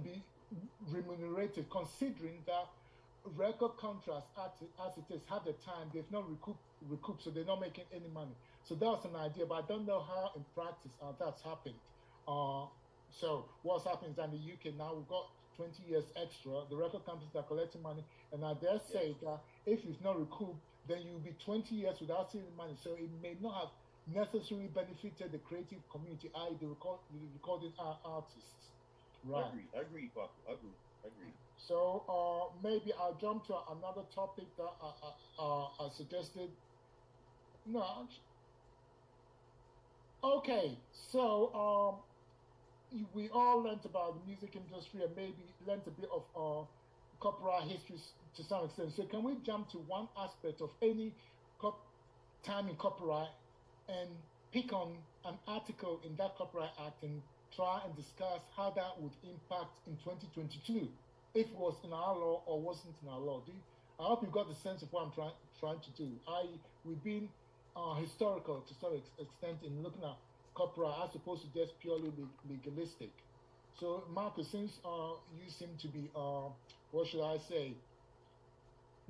be remunerated, considering that record contracts as it is have the time they've not recouped, so they're not making any money. So that's an idea, but I don't know how in practice that's happened. So what's happening is that in the UK now we've got 20 years extra. The record companies are collecting money, and I dare say that if you've not recouped then you'll be 20 years without seeing the money. So it may not have necessarily benefited the creative community, i.e., the recording artists. Right. Agree, Paco. Agree. So maybe I'll jump to another topic that I suggested. No, okay. So we all learned about the music industry and maybe learned a bit of copyright history to some extent. So can we jump to one aspect of any cop- time in copyright and pick on an article in that Copyright Act and try and discuss how that would impact in 2022, if it was in our law or wasn't in our law? I hope you got the sense of what I'm trying to do. We've been historical to some extent in looking at copyright as opposed to just purely legalistic. So, Marcus, since you seem to be, what should I say,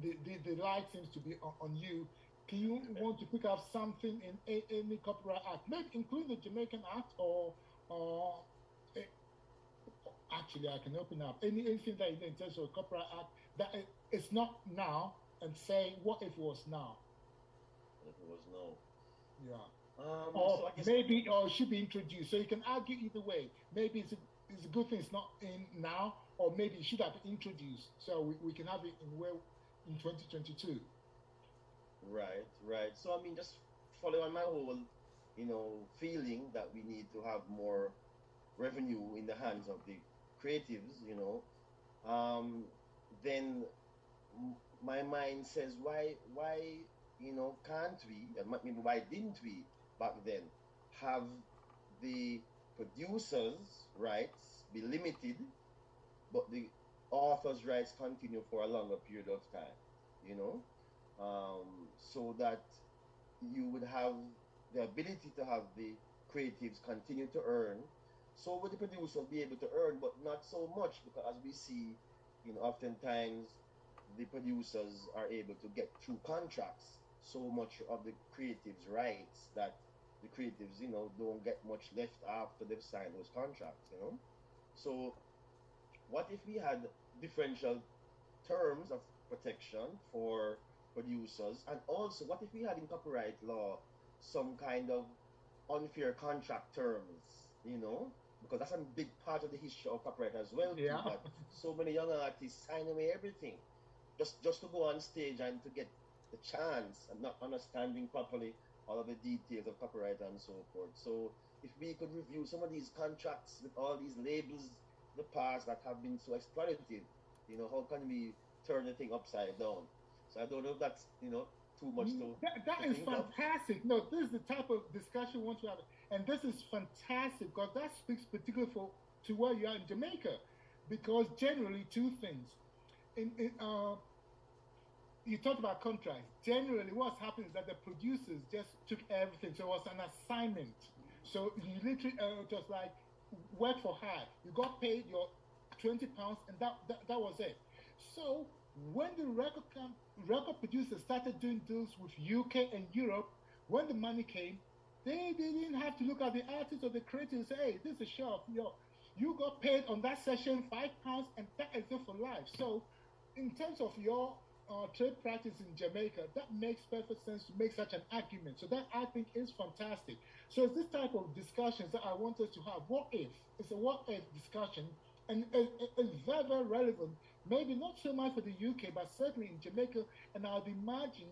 the light seems to be on you. Can you want to pick up something in any copyright act, maybe including the Jamaican Act, or eh, actually I can open up anything that you know in terms of copyright act that it's not now, and say what if it was now? If it was no. Yeah. So Or I guess maybe or it should be introduced. So you can argue either way. Maybe it's a good thing it's not in now, or maybe it should have been introduced so we can have it in 2022. right. So I mean, just following my whole, feeling that we need to have more revenue in the hands of the creatives, then my mind says, why, can't we, and maybe why didn't we back then have the producers' rights be limited, but the author's rights continue for a longer period of time, you know, so that you would have the ability to have the creatives continue to earn. So would the producer be able to earn, but not so much, because as we see, oftentimes the producers are able to get through contracts so much of the creatives' rights that the creatives, don't get much left after they've signed those contracts. So what if we had differential terms of protection for producers, and also what if we had in copyright law some kind of unfair contract terms, because that's a big part of the history of copyright as well too, Yeah. that so many young artists sign away everything just to go on stage and to get the chance, and not understanding properly all of the details of copyright and so forth. So if we could review some of these contracts with all these labels in the past that have been so exploitative, how can we turn the thing upside down? So I don't know if that's too much That to is think of. fantastic. No, this is the type of discussion we want to have, and this is fantastic because that speaks particularly to where you are in Jamaica, because generally two things. In you talked about contracts. Generally, what's happened is that the producers just took everything. So it was an assignment. So you literally just like work for hire. You got paid your £20, and that was it. So when the record producers started doing deals with UK and Europe, when the money came, they didn't have to look at the artist or the creator and say, "Hey, this is a show. You got paid on that session £5, and that is it for life." So in terms of your trade practice in Jamaica, that makes perfect sense to make such an argument. So that I think is fantastic. So it's this type of discussions that I want us to have. What if? It's a what if discussion, and it's very, very relevant. Maybe not so much for the UK, but certainly in Jamaica, and I'd imagine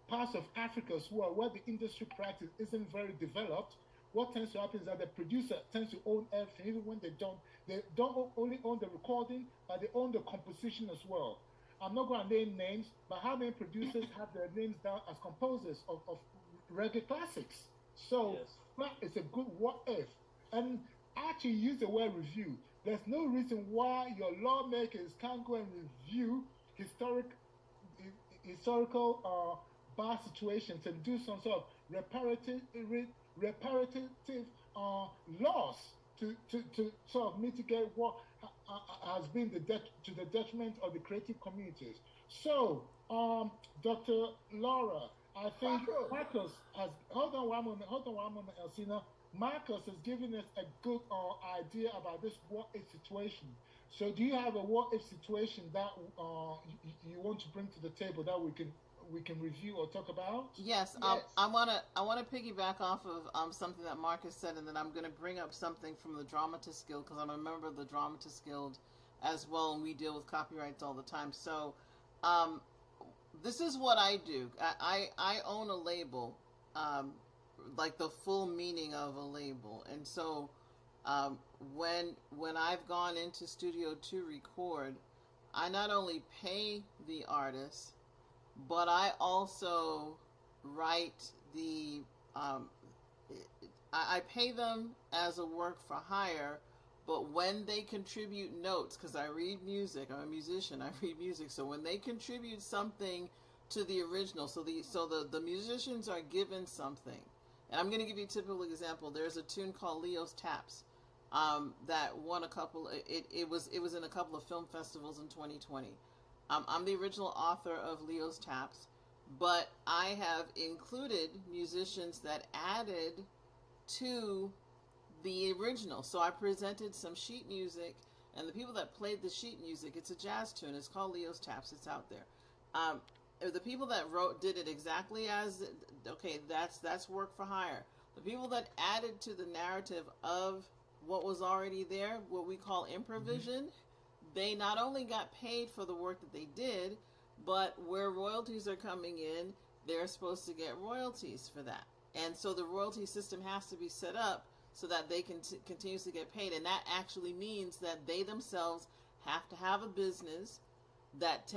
parts of Africa as well, where the industry practice isn't very developed. What tends to happen is that the producer tends to own everything, even when they don't. They don't only own the recording, but they own the composition as well. I'm not going to name names, but how many producers have their names down as composers of reggae classics? So Yes. that is a good what if. And actually use the word review. There's no reason why your lawmakers can't go and review historical bar situations and do some sort of reparative laws to sort of mitigate what has been to the detriment of the creative communities. So, Dr. Laura, I think Paco. Marcus has, hold on one moment, Elsina. Marcus has given us a good idea about this what if situation. So, do you have a what if situation that you want to bring to the table that we can we can review or talk about? Yes, Yes. I wanna piggyback off of something that Marcus said, and then I'm gonna bring up something from the Dramatist Guild because I'm a member of the Dramatist Guild as well, and we deal with copyrights all the time. So, this is what I do. I own a label, like the full meaning of a label, and so when I've gone into studio to record, I not only pay the artist, but I also write the. I pay them as a work for hire, but when they contribute notes, because I read music, I'm a musician, I read music, so when they contribute something to the original, so the musicians are given something. And I'm going to give you a typical example. There's a tune called Leo's Taps that won a couple. It was in a couple of film festivals in 2020. I'm the original author of Leo's Taps, but I have included musicians that added to the original. So I presented some sheet music, and the people that played the sheet music, it's a jazz tune. It's called Leo's Taps. It's out there. The people that did it exactly as, okay, that's work for hire. The people that added to the narrative of what was already there, what we call improvision, they not only got paid for the work that they did, but where royalties are coming in, they're supposed to get royalties for that. And so the royalty system has to be set up so that they can continuously get paid. And that actually means that they themselves have to have a business that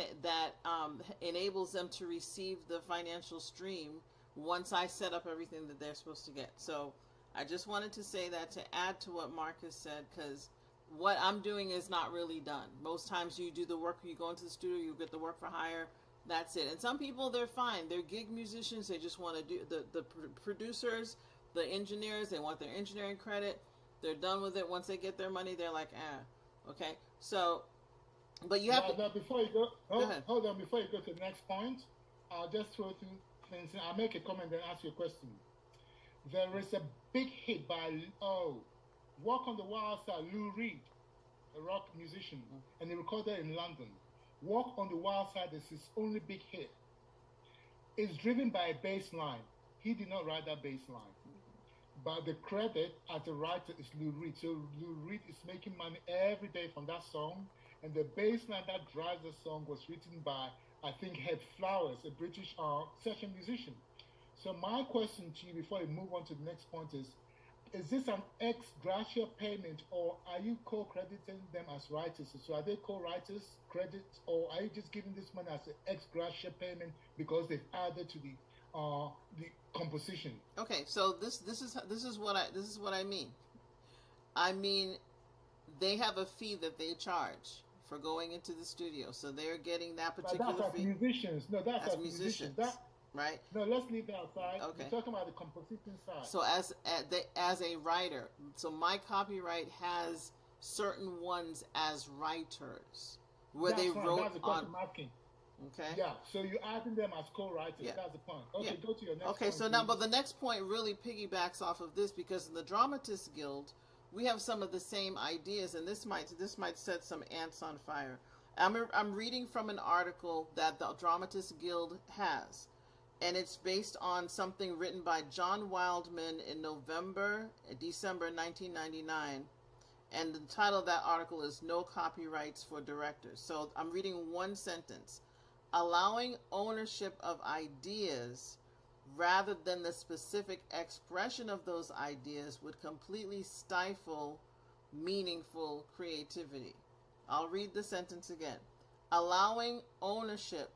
enables them to receive the financial stream once I set up everything that they're supposed to get. So I just wanted to say that to add to what Marcus said, because what I'm doing is not really done. Most times you do the work, you go into the studio, you get the work for hire, that's it. And some people, they're fine. They're gig musicians. They just want to do the producers, the engineers, they want their engineering credit. They're done with it. Once they get their money, they're like, okay. So, but you have to... Now, before you go, Go ahead. hold on, before you go to the next point, I'll just throw two things in. I'll make a comment and ask you a question. There is a big hit by, Walk on the Wild Side, Lou Reed, a rock musician, and he recorded in London. Walk on the Wild Side is his only big hit. It's driven by a bass line. He did not write that bass line. But the credit as a writer is Lou Reed. So Lou Reed is making money every day from that song. And the bass line that drives the song was written by, I think, Herb Flowers, a British session musician. So my question to you before we move on to the next point is this an ex gratia payment, or are you co-crediting them as writers? So are they co-writers credits, or are you just giving this money as an ex gratia payment because they've added to the composition? Okay, so this is what I mean. I mean, they have a fee that they charge for going into the studio, so they're getting that particular but that's fee. As musicians. No, that's as as musicians, right? No, let's leave that aside. Okay. We're talking about the composition side. So as a writer, so my copyright has certain ones as writers where That's they fine. wrote That's the question on. I'm asking. Okay. Yeah, so you're adding them as co-writers. Yeah. That's the point. Okay, Yeah. go to your next Okay, point. so now, please. but the next point really piggybacks off of this, because in the Dramatists Guild, we have some of the same ideas, and this might set some ants on fire. I'm reading from an article that the Dramatists Guild has, and it's based on something written by John Wildman in December 1999, and the title of that article is "No Copyrights for Directors." So I'm reading one sentence. Allowing ownership of ideas rather than the specific expression of those ideas would completely stifle meaningful creativity. I'll read the sentence again. Allowing ownership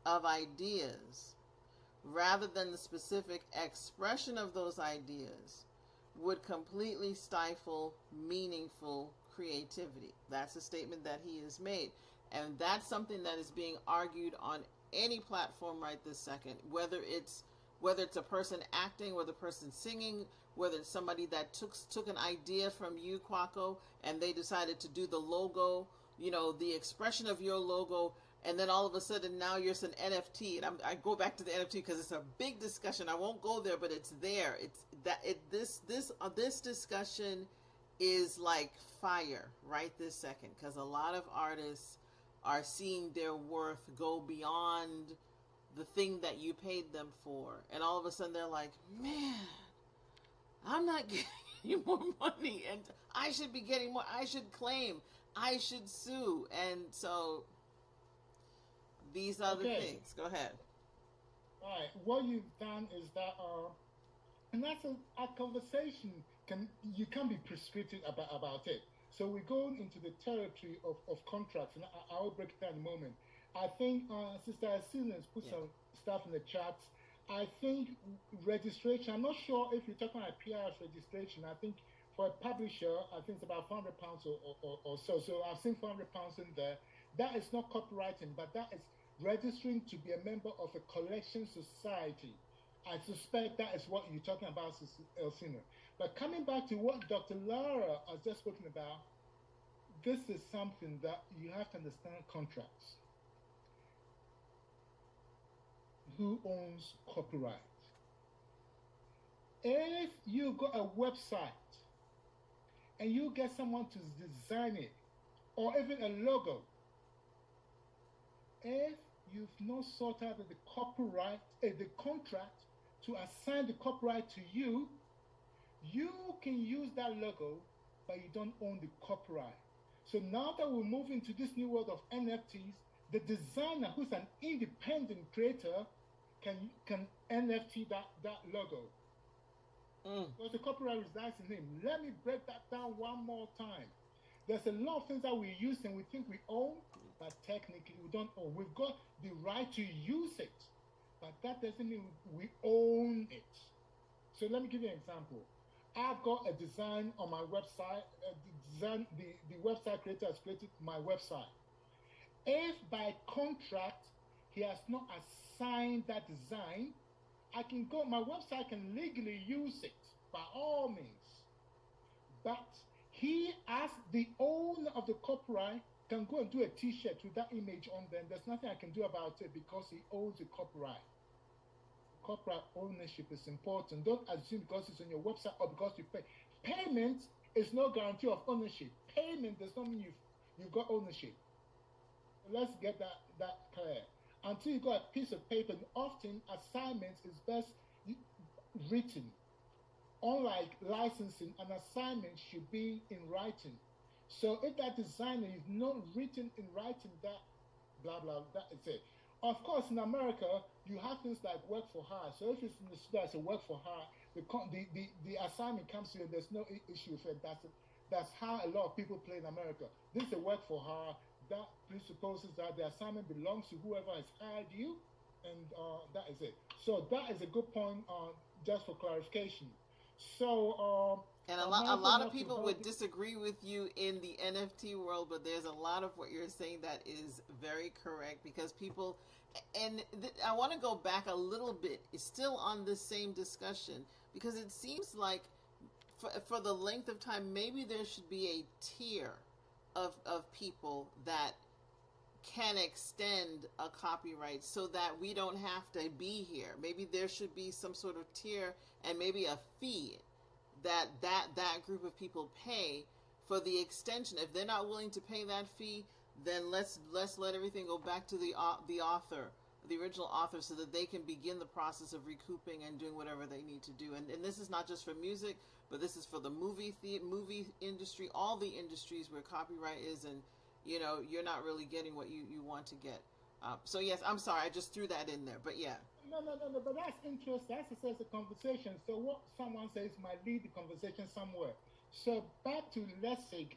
of ideas rather than the specific expression of those ideas would completely stifle meaningful creativity. That's a statement that he has made. And that's something that is being argued on any platform right this second, whether it's a person acting, whether a person singing, whether it's somebody that took an idea from you, Kwaku, and they decided to do the logo, the expression of your logo, and then all of a sudden now you're an NFT. And I go back to the NFT because it's a big discussion. I won't go there, but it's there. This discussion is like fire right this second, because a lot of artists are seeing their worth go beyond the thing that you paid them for, and all of a sudden they're like, man, I'm not getting any more money, and I should be getting more. I should claim. I should sue. And so these are the things. Go ahead. All right. What you've done is that, and that's a conversation. You can't be prescriptive about it. So we go into the territory of contracts, and I will break it down in a moment. I think Sister Asilians put some stuff in the chats. I think registration, I'm not sure if you're talking about PRS registration. I think for a publisher, I think it's about £400 or so. So I've seen £400 in there. That is not copywriting, but that is registering to be a member of a collection society. I suspect that is what you're talking about, Sister Elsina. But coming back to what Dr. Lara has just spoken about, this is something that you have to understand contracts. Who owns copyright? If you got a website and you get someone to design it, or even a logo, if you've not sought out the copyright, the contract to assign the copyright to you, you can use that logo, but you don't own the copyright. So now that we're moving to this new world of NFTs, the designer who's an independent creator can NFT that logo. Because the copyright resides in him. Let me break that down one more time. There's a lot of things that we use and we think we own, but technically we don't own. We've got the right to use it, but that doesn't mean we own it. So let me give you an example. I've got a design on my website. The website creator has created my website. If by contract he has not assigned that design, I can go, my website can legally use it by all means. But he, as the owner of the copyright, can go and do a t-shirt with that image on there. There's nothing I can do about it because he owns the copyright. Copyright ownership is important. Don't assume because it's on your website or because you pay. Payment is no guarantee of ownership. Payment does not mean you've got ownership. Let's get that clear. Until you got a piece of paper, often assignments is best written. Unlike licensing, an assignment should be in writing. So if that designer is not written in writing, that blah blah, that is it. Of course, in America, you have things like work for hire. So if it's in the studio as a work for hire, the assignment comes to you and there's no issue with it. That's how a lot of people play in America. This is a work for hire. That presupposes that the assignment belongs to whoever has hired you, and that is it. So that is a good point, just for clarification. So, and a lot of people would disagree with you in the NFT world, but there's a lot of what you're saying that is very correct because people, and I want to go back a little bit, it's still on this same discussion because it seems like for the length of time, maybe there should be a tier of people that can extend a copyright so that we don't have to be here. Maybe there should be some sort of tier and maybe a fee that group of people pay for the extension. If they're not willing to pay that fee, then let's let everything go back to the author, the original author, so that they can begin the process of recouping and doing whatever they need to do. And this is not just for music, but this is for the movie industry, all the industries where copyright is, and you're not really getting what you want to get. So yes, I'm sorry, I just threw that in there, but yeah. No, but that's interesting. That's a conversation. So what someone says might lead the conversation somewhere. So back to Lessig.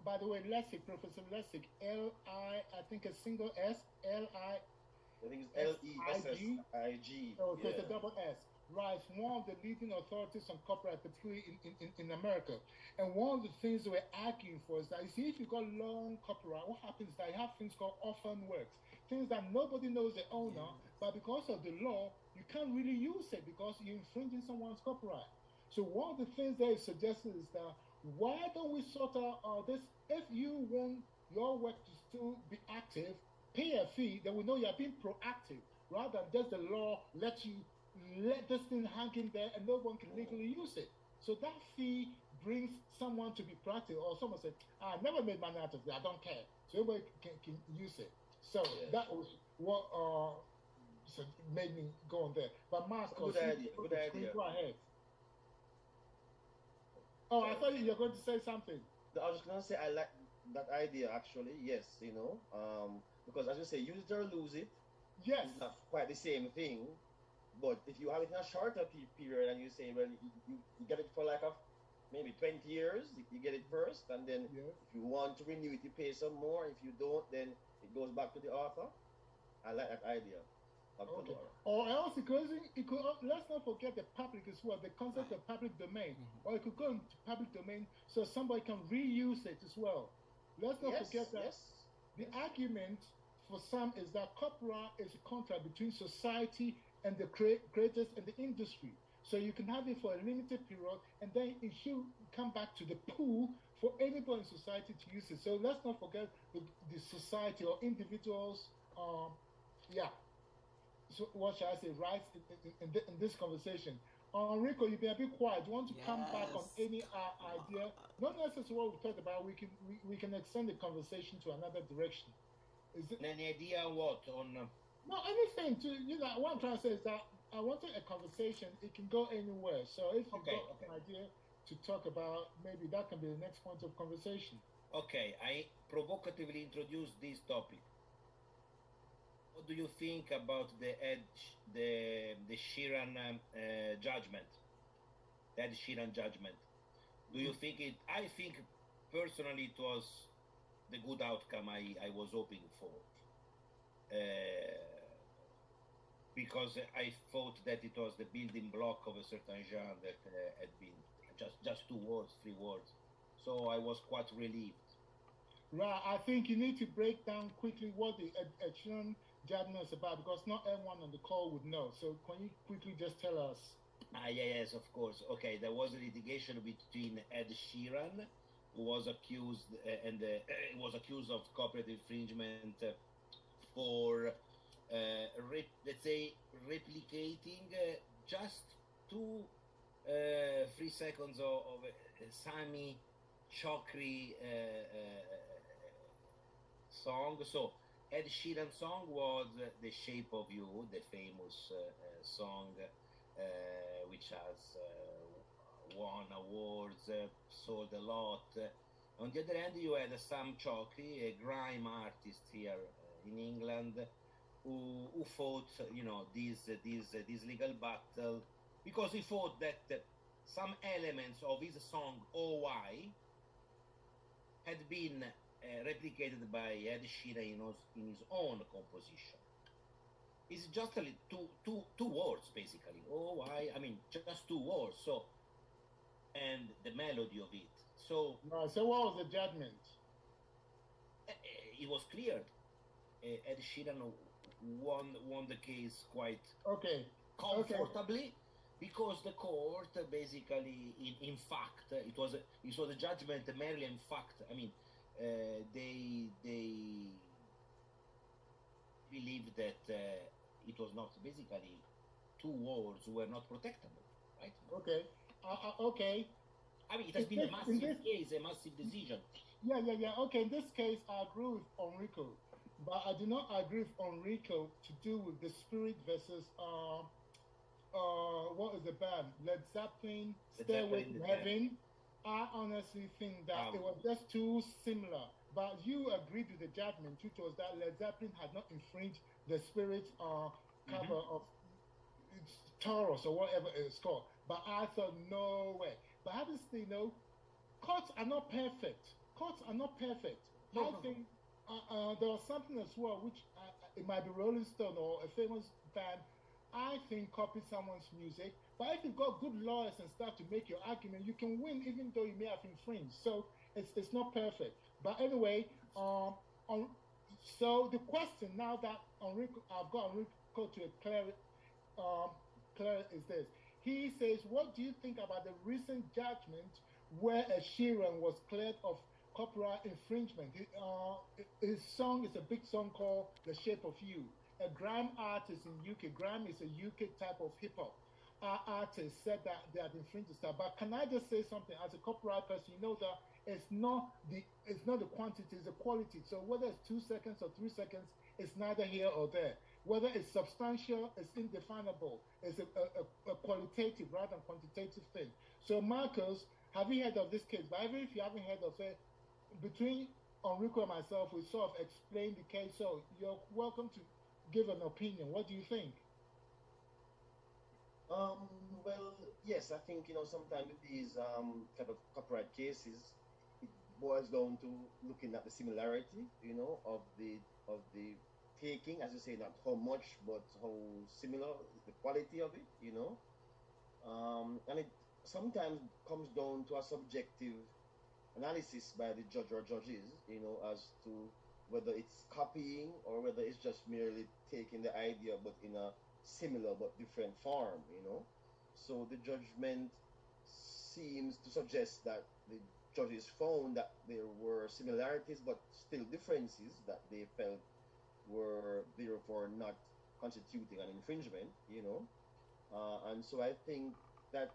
By the way, Lessig, Professor Lessig, L-I, I think a single S, L-I. I think it's L-E-S-S-I-G. Oh, so it's a double S. Right, one of the leading authorities on copyright, particularly in America. And one of the things we're arguing for is that, you see, if you've got long copyright, what happens is that you have things called orphan works, things that nobody knows the owner, but because of the law, you can't really use it because you're infringing someone's copyright. So one of the things that is suggested is that, why don't we sort out this? If you want your work to still be active, pay a fee, then we know you're being proactive, rather than just the law let this thing hang in there and no one can legally use it. So that fee brings someone to be proactive, or someone said, I never made money out of it, I don't care. So everybody can use it. So that was what So it made me go on there. But Marcos, Good idea. Good screen, idea. go ahead. Oh, I Sorry. thought you were going to say something. I was just gonna say I like that idea actually. Yes, because as you say, use it or lose it Yes. is not quite the same thing. But if you have it in a shorter period and you say, well, you get it for like maybe 20 years, you get it first, and then Yes. if you want to renew it, you pay some more. If you don't, then it goes back to the author. I like that idea. Dr. Okay. Laura. Or else it could let's not forget the public as well, the concept of public domain. Or it could go into public domain so somebody can reuse it as well. Let's not forget that the argument for some is that copyright is a contract between society and the creators and the industry. So you can have it for a limited period and then it should come back to the pool for anybody in society to use it. So let's not forget the society or individuals. Yeah, so what shall I say, rights in this conversation. Enrico, you've been a bit quiet. Do you want to come back on any idea? Not necessarily what we talked about. We can extend the conversation to another direction. Is it Any idea what on? no anything to what I'm trying to say is that I wanted a conversation. It can go anywhere. So if you've got an idea to talk about, maybe that can be the next point of conversation. Okay, I provocatively introduced this topic. What do you think about the Sheeran judgment? Ed Sheeran judgment. Do you think it? I think personally it was the good outcome I was hoping for. Because I thought that it was the building block of a certain genre that had been just 2 words, 3 words. So I was quite relieved. Right, I think you need to break down quickly what the Ed Sheeran judgment is about because not everyone on the call would know. So can you quickly just tell us? Yes, of course. Okay, there was a litigation between Ed Sheeran, who was accused was accused of copyright infringement for let's say replicating just 3 seconds of Sami Chokri song. So Ed Sheeran's song was "The Shape of You," the famous song which has won awards, sold a lot. On the other hand, you had Sam Chokri, a grime artist here in England, who fought, this legal battle because he thought that some elements of his song "OY" had been replicated by Ed Sheeran in his own composition. It's just two words basically. "OY," I mean, just 2 words. So, and the melody of it. So, so what was the judgment? It was cleared. Ed Sheeran won the case quite comfortably because the court basically, in fact, it was a judgment merely in fact. I mean, they believed that it was not basically 2 words were not protectable, right? Okay. Okay. I mean, it has been a massive case, a massive decision. Yeah. Okay, in this case, I agree with Enrico, but I do not agree with Enrico to do with the Spirit versus what is the band? Led Zeppelin, Stairway to Heaven. I honestly think that it was just too similar. But you agreed with the judgment, which was that Led Zeppelin had not infringed the Spirit cover of Taurus or whatever it's called. But I thought, no way. But obviously, courts are not perfect. Courts are not perfect. I think there was something as well, which it might be Rolling Stone or a famous band. I think copied someone's music. But if you've got good lawyers and stuff to make your argument, you can win even though you may have infringed. So it's not perfect. But anyway, so the question now that I've got Enrico to clear is this. He says, what do you think about the recent judgment where Ed Sheeran was cleared of copyright infringement? His song is a big song called "The Shape of You." A grime artist in UK, grime is a UK type of hip hop. Our artist said that they had infringed stuff. But can I just say something? As a copyright person, you know that it's not the quantity, it's the quality. So whether it's 2 seconds or 3 seconds, it's neither here or there. whether it's substantial, it's indefinable, it's a qualitative rather than quantitative thing. So, Marcus, have you heard of this case? But even if you haven't heard of it, between Enrico and myself, we sort of explained the case. So, you're welcome to give an opinion. What do you think? Well, yes, I think sometimes with these type of copyright cases, it boils down to looking at the similarity, of the taking, as you say, not how much, but how similar is the quality of it. And it sometimes comes down to a subjective analysis by the judge or judges, as to whether it's copying or whether it's just merely taking the idea but in a similar but different form. So the judgment seems to suggest that the judges found that there were similarities but still differences that they felt were therefore not constituting an infringement. And so I think that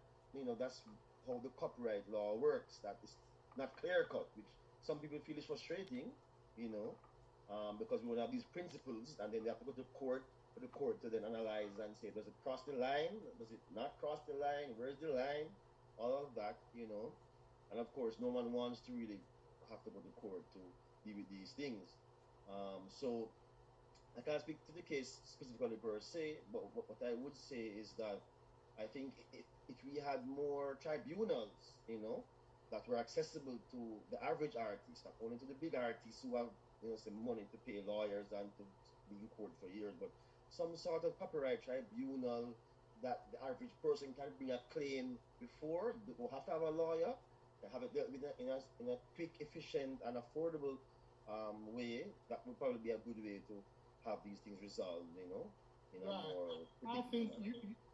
that's how the copyright law works. That is not clear cut, which some people feel is frustrating, because we want to have these principles, and then they have to go to court for the court to then analyze and say, does it cross the line? Does it not cross the line? Where's the line? All of that. And of course, no one wants to really have to go to court to deal with these things. So I can't speak to the case specifically per se, but what I would say is that I think if we had more tribunals, that were accessible to the average artist, not only to the big artists who have, some money to pay lawyers and to be in court for years, but some sort of copyright tribunal that the average person can bring a claim before. They don't have to have a lawyer. They have it dealt with in a quick, efficient, and affordable way. That would probably be a good way to have these things resolved, in a more I think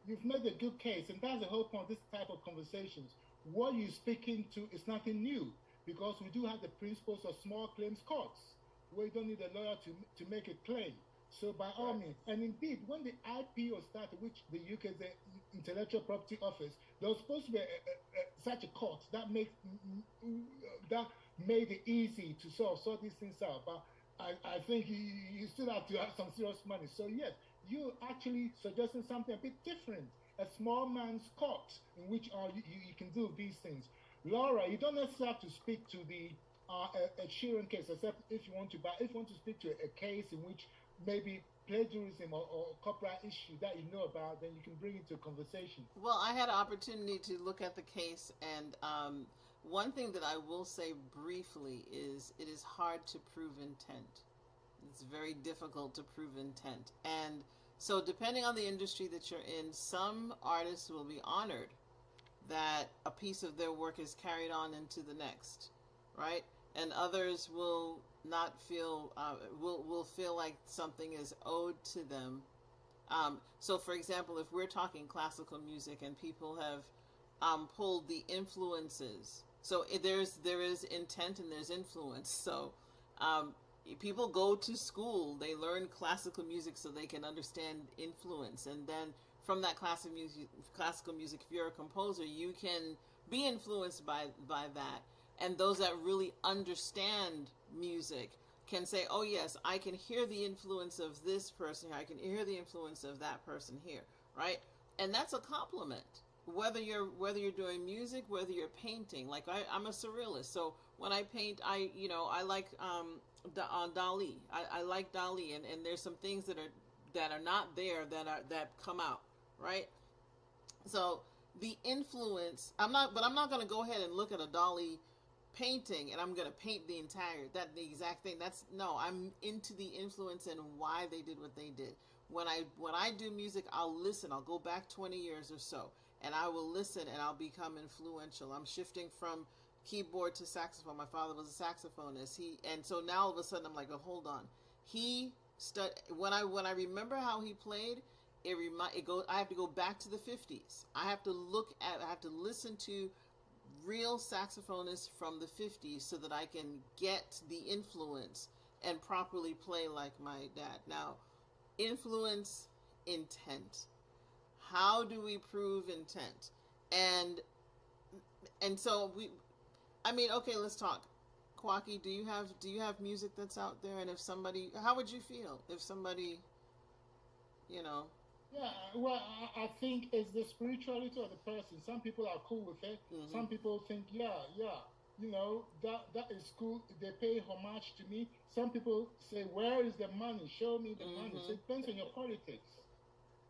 you've made a good case, and that's the whole point of this type of conversations. What you're speaking to is nothing new, because we do have the principles of small claims courts, where you don't need a lawyer to make a claim. So by all means, and indeed, when the IPO started, which the UK, the Intellectual Property Office, there was supposed to be such a court that made it easy to sort these things out. But I think you still have to have some serious money. So yes, you're actually suggesting something a bit different, a small man's court in which you can do these things. Laura, you don't necessarily have to speak to the a Sheeran case, except if you want to. But if you want to speak to a case in which maybe plagiarism or copyright issue that you know about, then you can bring it to conversation. Well, I had an opportunity to look at the case, and one thing that I will say briefly is it is hard to prove intent. It's very difficult to prove intent. And so depending on the industry that you're in, some artists will be honored that a piece of their work is carried on into the next, right? And others will not feel, will feel like something is owed to them. So for example, if we're talking classical music and people have pulled the influences, so there is intent and there's influence. So people go to school, they learn classical music so they can understand influence, and then from that classical music, if you're a composer, you can be influenced by that. And those that really understand music can say, oh yes, I can hear the influence of this person here, I can hear the influence of that person here, right? And that's a compliment. Whether you're doing music, whether you're painting, like I'm a surrealist, so when I paint, I like Dali. I like Dali, and there's some things that are not there that come out, right? So the influence, I'm not going to go ahead and look at a Dali painting and I'm going to paint the exact thing. I'm into the influence and why they did what they did. When I do music, I'll listen. I'll go back 20 years or so, and I will listen, and I'll become influential. I'm shifting from keyboard to saxophone. My father was a saxophonist. And so now all of a sudden I'm like, oh, hold on. When I remember how he played, I have to go back to the 50s. I have to listen to real saxophonists from the 50s so that I can get the influence and properly play like my dad. Now, influence, intent. How do we prove intent? And so okay, let's talk. Kwaki, do you have music that's out there? And if somebody, how would you feel if somebody you know. Yeah, well, I think it's the spirituality of the person. Some people are cool with it. Hmm. Some people think, yeah, yeah, that is cool. They pay homage to me. Some people say, where is the money? Show me the money. So Hmm. it depends on your politics.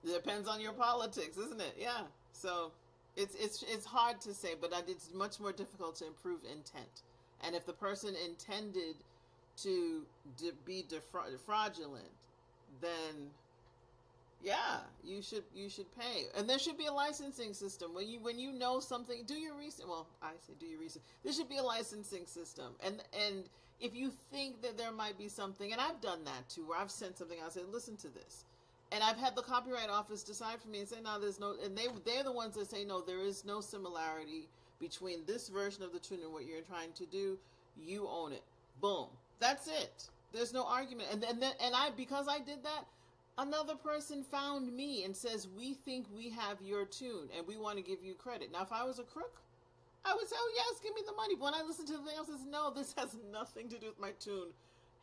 It depends on your politics, isn't it? Yeah. So it's hard to say, but it's much more difficult to improve intent. And if the person intended to be fraudulent, then yeah, you should pay, and there should be a licensing system when you know something. Do your research. Well, I say do your research. There should be a licensing system, and if you think that there might be something, and I've done that too, where I've sent something, I said, listen to this, and I've had the copyright office decide for me and say, no, there's no, and they're the ones that say, no, there is no similarity between this version of the tune and what you're trying to do. You own it. Boom. That's it. There's no argument. And I, because I did that, another person found me and says, we think we have your tune and we want to give you credit. Now, if I was a crook, I would say, oh, yes, give me the money. But when I listen to the thing, I says, no, this has nothing to do with my tune.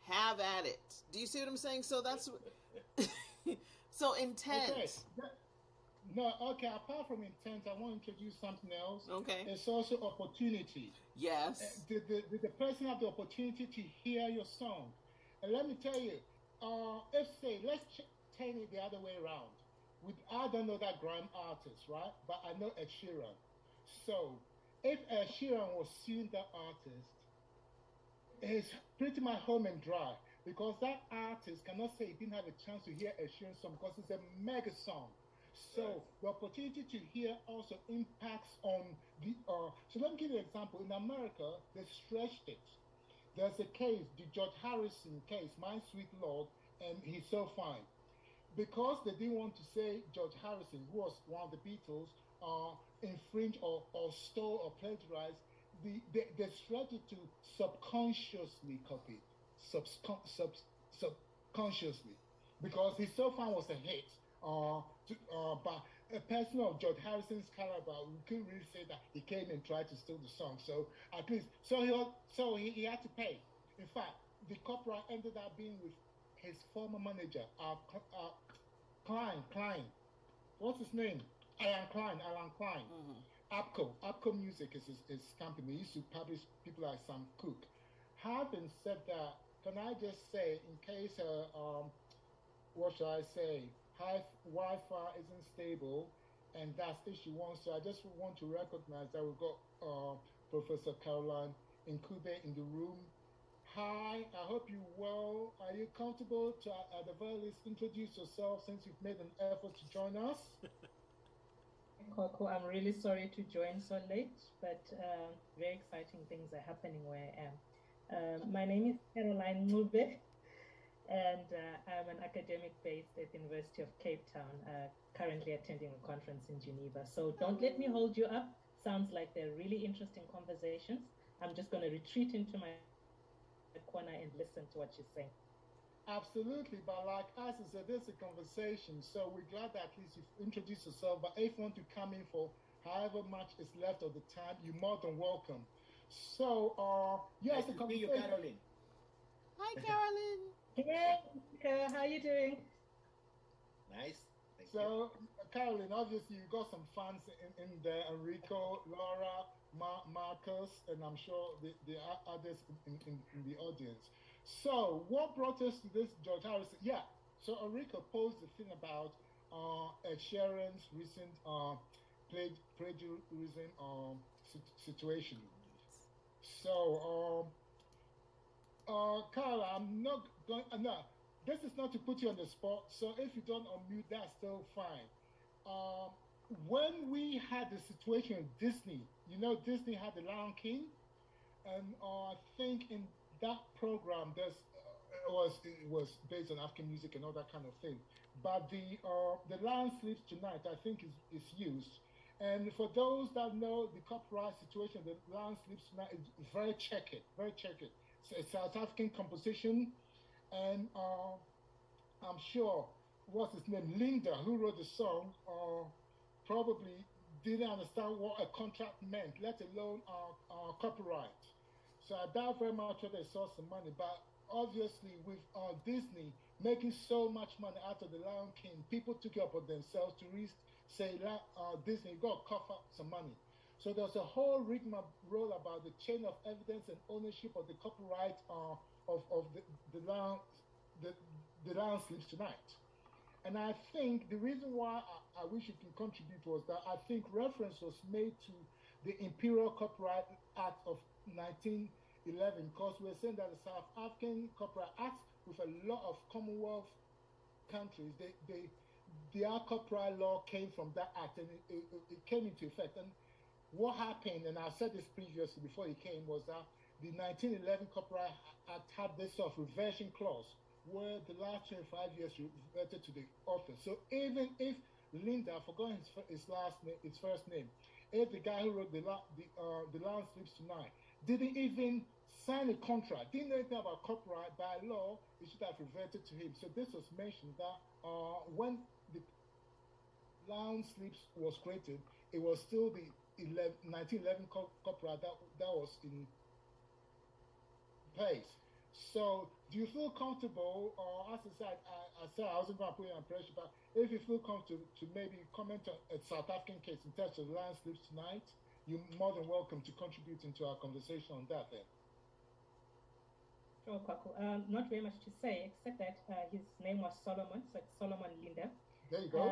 Have at it. Do you see what I'm saying? So that's so Okay. intent. No, okay. Apart from intent, I want to introduce something else. Okay. It's also opportunity. Yes. Did the person have the opportunity to hear your song? And let me tell you, if say let's turn it the other way around. I don't know that grime artist, right? But I know Ed Sheeran. So if Ed Sheeran was suing that artist, it's pretty much home and dry because that artist cannot say he didn't have a chance to hear a Sheeran song because it's a mega song. Right. So the opportunity to hear also impacts on the. So let me give you an example. In America, they stretched it. There's a case, the George Harrison case, My Sweet Lord, and He's So Fine because they didn't want to say George Harrison, who was one of the Beatles, infringed or stole or plagiarized, they started to subconsciously copy, subconsciously, because his so far was a hit. But a person of George Harrison's caliber, we couldn't really say that he came and tried to steal the song. So at least, he had to pay. In fact, the copyright ended up being with his former manager, Klein. What's his name? Alan Klein. Hmm. Apco Music is his company. He used to publish people like Sam Cooke. Having said that, can I just say, in case, what should I say, high Wi-Fi isn't stable, and that's issue one. So I just want to recognize that we've got Professor Caroline Nkube in the room. Hi, I hope you're well. Are you comfortable to, at the very least, introduce yourself since you've made an effort to join us? Coco, I'm really sorry to join so late, but very exciting things are happening where I am. My name is Caroline Ngube, and I'm an academic based at the University of Cape Town, currently attending a conference in Geneva. So don't let me hold you up. Sounds like they're really interesting conversations. I'm just going to retreat into my corner and listen to what you're saying. Absolutely, but like us, it's this is a conversation, so we're glad that at least you've introduced yourself. But if you want to come in for however much is left of the time, you're more than welcome. So, yes, Nice the to see you, conversation. Caroline. Hi, Carolyn. Hey, how you doing? Nice. Thank you. So, Caroline, obviously you got some fans in there: Enrico, Laura, Marcus, and I'm sure the others in the audience. So, what brought us to this, George Harrison? Yeah. So, Enrico posed the thing about Ed Sheeran's recent plagiarism situation. So, Carl, I'm not going. No, this is not to put you on the spot. So if you don't unmute, that's still fine. Um, when we had the situation with Disney, Disney had the Lion King, and I think in that program, it was based on African music and all that kind of thing. But the Lion Sleeps Tonight, I think, is used. And for those that know the copyright situation, the Lion Sleeps Tonight is very checkered, very checkered. It's a South African composition, and I'm sure what's his name, Linda, who wrote the song, probably didn't understand what a contract meant, let alone copyright. So I doubt very much whether they saw some money. But obviously, with Disney, making so much money out of the Lion King. People took it upon themselves to say, Disney, you got to cough up some money. So there's a whole rigmarole about the chain of evidence and ownership of the copyright of the Lion, the, the Lion Sleeps Tonight. And I think the reason why I wish you can contribute was that I think reference was made to the Imperial Copyright Act of 1911, because we're saying that the South African Copyright Act, with a lot of Commonwealth countries, their copyright law came from that act, and it came into effect. And what happened, and I said this previously before it came, was that the 1911 Copyright Act had this sort of reversion clause where the last 25 years reverted to the author. So even if Linda, I forgot his first name, if the guy who wrote the Lion Sleeps Tonight didn't even sign a contract, didn't know anything about copyright, by law, it should have reverted to him. So this was mentioned that when the Lion Sleeps was created, it was still the 1911 copyright that was in place. So, do you feel comfortable, or as I said, I wasn't going to put you on pressure, but if you feel comfortable to maybe comment on a South African case in terms of Lion Sleeps Tonight, you're more than welcome to contribute into our conversation on that then. Sure, Kwaku. Not very much to say, except that his name was Solomon, so it's Solomon Linda. There you go.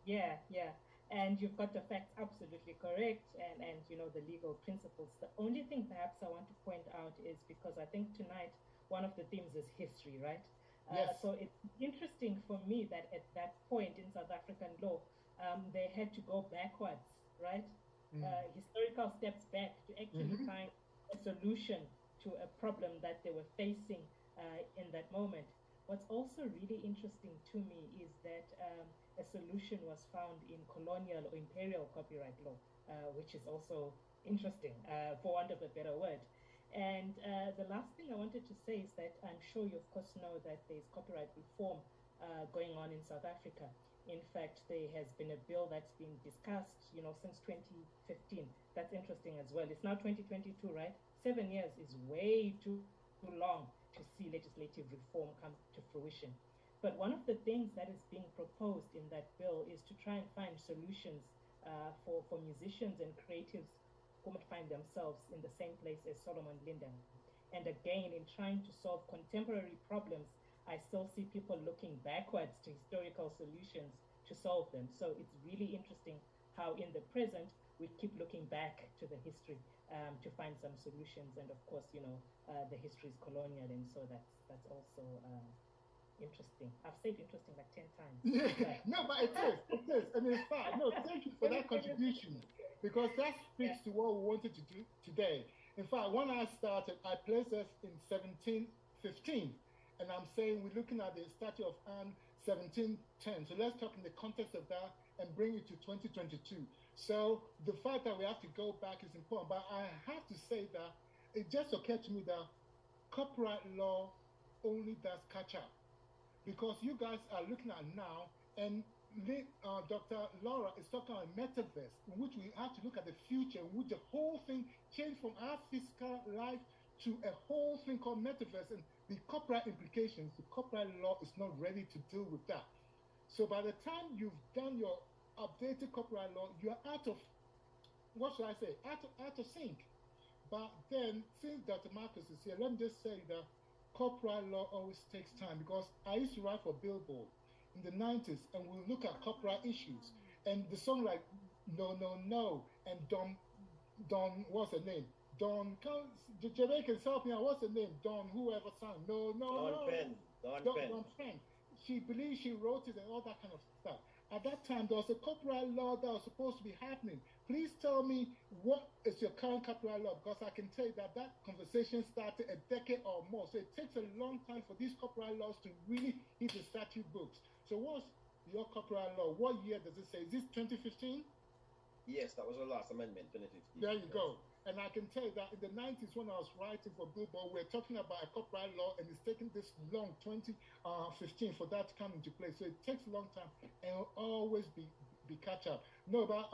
Yeah. And you've got the facts absolutely correct, and you know the legal principles. The only thing perhaps I want to point out is, because I think tonight one of the themes is history, right? Yes. So it's interesting for me that at that point in South African law, they had to go backwards, right? Historical steps back to actually find a solution to a problem that they were facing in that moment. What's also really interesting to me is that a solution was found in colonial or imperial copyright law, which is also interesting, for want of a better word. And the last thing I wanted to say is that I'm sure you, of course, know that there's copyright reform going on in South Africa. In fact, there has been a bill that's been discussed, since 2015. That's interesting as well. It's now 2022, right? 7 years is way too long to see legislative reform come to fruition. But one of the things that is being proposed in that bill is to try and find solutions for musicians and creatives who might find themselves in the same place as Solomon Linden. And again, in trying to solve contemporary problems, I still see people looking backwards to historical solutions to solve them. So it's really interesting how in the present we keep looking back to the history to find some solutions. And of course, the history is colonial, and so that's also interesting. I've said interesting like 10 times. Yeah. No, but it is. And in fact, no, thank you for that contribution, because that speaks to what we wanted to do today. In fact, when I started, I placed us in 1715, and I'm saying we're looking at the Statute of Anne 1710. So let's talk in the context of that and bring it to 2022. So the fact that we have to go back is important, but I have to say that it just occurred to me that copyright law only does catch up. Because you guys are looking at now, and Dr. Laura is talking about metaverse, in which we have to look at the future, in which the whole thing changed from our physical life to a whole thing called metaverse, and the copyright implications. The copyright law is not ready to deal with that. So by the time you've done your updated copyright law, you're out of, what should I say, out of sync. But then, since Dr. Marcus is here, let me just say that copyright law always takes time, because I used to write for Billboard in the 90s, and we'll look at copyright issues. And the song like No, No, No, and Don, what's her name? Don, the Jamaicans help me out, what's her name? Don, whoever sang No, No, No. Don Penn. She believes she wrote it and all that kind of stuff. At that time, there was a copyright law that was supposed to be happening. Please tell me, what is your current copyright law? Because I can tell you that conversation started a decade or more. So it takes a long time for these copyright laws to really hit the statute books. So what's your copyright law? What year does it say? Is this 2015? Yes, that was the last amendment, 2015. There you go. And I can tell you that in the 90s, when I was writing for Billboard, we're talking about a copyright law, and it's taken this long, 2015, for that to come into place. So it takes a long time, and will always be catch up. No, but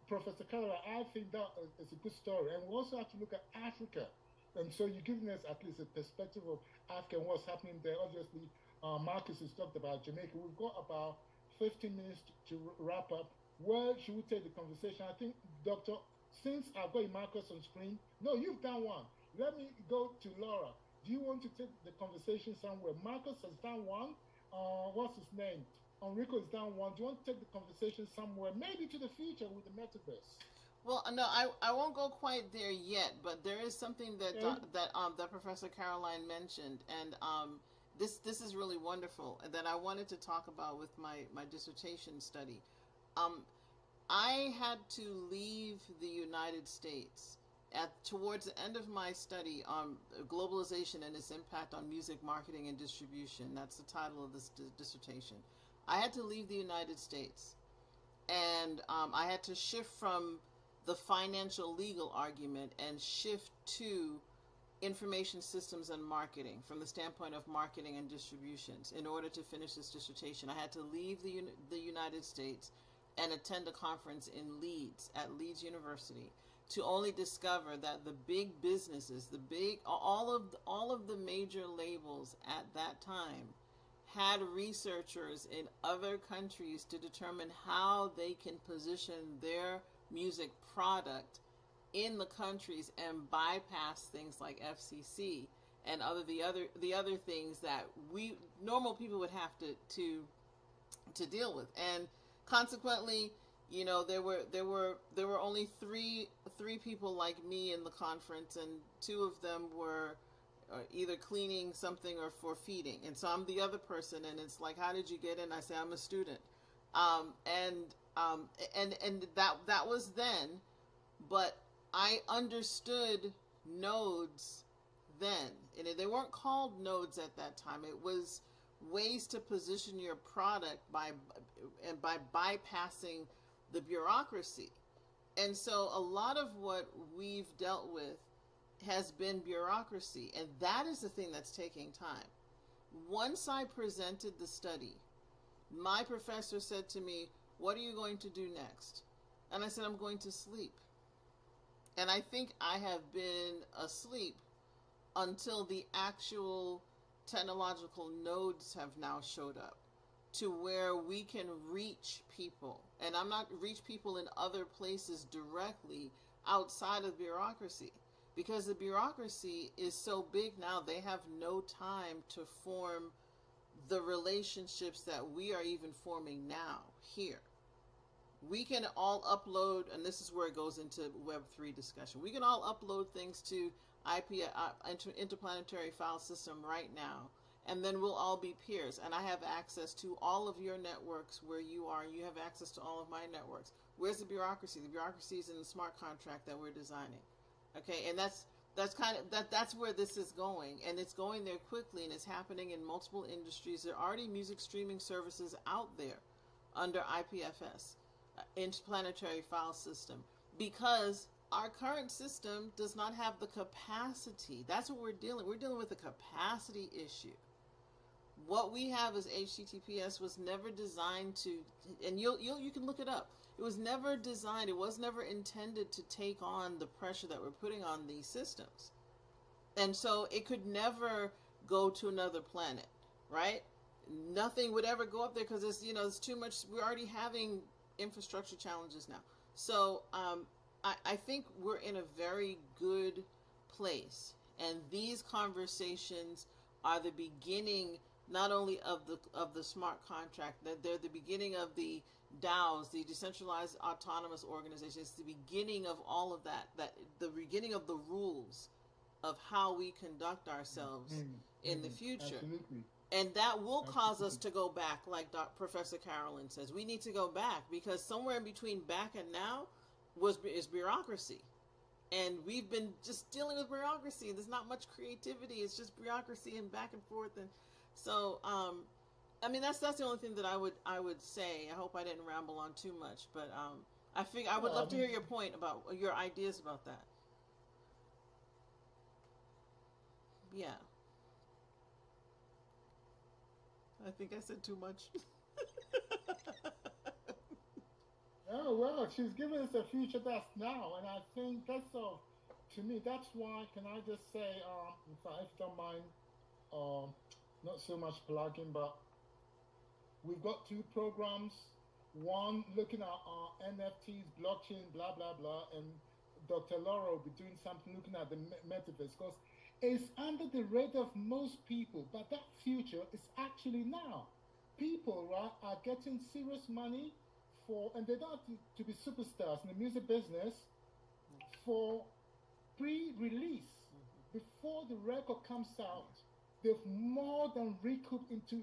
Professor Carla, I think that is a good story. And we also have to look at Africa. And so you're giving us at least a perspective of Africa and what's happening there. Obviously, Marcus has talked about Jamaica. We've got about 15 minutes to wrap up. Where should we take the conversation? I think, Doctor, since I've got Marcus on screen, no, you've done one. Let me go to Laura. Do you want to take the conversation somewhere? Marcus has done one. What's his name? Enrico has done one. Do you want to take the conversation somewhere, maybe to the future with the metaverse? Well, no, I won't go quite there yet, but there is something that Okay. that Professor Caroline mentioned, and this is really wonderful, and that I wanted to talk about with my dissertation study. Um, I had to leave the United States at towards the end of my study on globalization and its impact on music marketing and distribution. That's the title of this dissertation. I had to leave the United States, and I had to shift from the financial legal argument and shift to information systems and marketing from the standpoint of marketing and distributions. In order to finish this dissertation, I had to leave the United States and attend a conference in Leeds at Leeds University to only discover that the big businesses, the big all of the major labels at that time had researchers in other countries to determine how they can position their music product in the countries and bypass things like FCC and the other things that we normal people would have to deal with. And consequently, there were only three people like me in the conference, and two of them were either cleaning something or for feeding, and so I'm the other person. And it's like, how did you get in? I say, I'm a student. um, and and that was then, but I understood nodes then, and they weren't called nodes at that time. It was ways to position your product by bypassing the bureaucracy. And so a lot of what we've dealt with has been bureaucracy, and that is the thing that's taking time. Once I presented the study, my professor said to me, "What are you going to do next?" And I said, "I'm going to sleep." And I think I have been asleep until the actual technological nodes have now showed up to where we can reach people. And I'm not reach people in other places directly outside of bureaucracy, because the bureaucracy is so big now, they have no time to form the relationships that we are even forming now here. We can all upload, and this is where it goes into Web3 discussion. We can all upload things to interplanetary file system right now, and then we'll all be peers. And I have access to all of your networks where you are, and you have access to all of my networks. Where's the bureaucracy? The bureaucracy is in the smart contract that we're designing. Okay, and that's where this is going, and it's going there quickly, and it's happening in multiple industries. There are already music streaming services out there under IPFS, interplanetary file system, because our current system does not have the capacity. That's what we're dealing with, a capacity issue. What we have as HTTPS was never designed to, and you can look it up. It was never designed, it was never intended to take on the pressure that we're putting on these systems. And so it could never go to another planet, right? Nothing would ever go up there because it's too much. We're already having infrastructure challenges now. So I think we're in a very good place. And these conversations are the beginning not only of the smart contract, that they're the beginning of the DAOs, the decentralized autonomous organizations. It's the beginning of all of that the beginning of the rules of how we conduct ourselves in the future. Absolutely. And that will cause us to go back, like Professor Carolyn says. We need to go back, because somewhere in between back and now is bureaucracy. And we've been just dealing with bureaucracy. There's not much creativity. It's just bureaucracy and back and forth. And so, I mean, that's the only thing that I would say. I hope I didn't ramble on too much, but I would love to hear your point about your ideas about that. Yeah. I think I said too much. Oh, well, she's giving us a future that's now, and I think that's to me, that's why, can I just say, if you don't mind, not so much plugging, but we've got two programs. One looking at NFTs, blockchain, blah blah blah, and Dr. Laura will be doing something looking at the metaverse because it's under the radar of most people, but that future is actually now. People, right, are getting serious money for, and they don't have to be superstars in the music business for pre-release before the record comes out. They've more than recouped into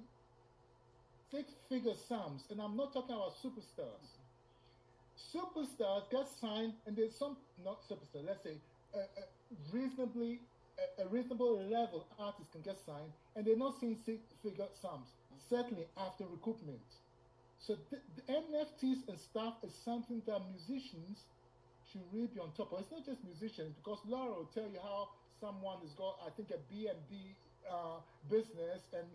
six-figure sums, and I'm not talking about superstars. Superstars get signed, and there's some not superstars. Let's say reasonably a reasonable level artist can get signed, and they're not seeing six-figure sums. Certainly after recoupment. So the NFTs and stuff is something that musicians should really be on top of. It's not just musicians, because Laura will tell you how someone has got, I think, a B&B business, and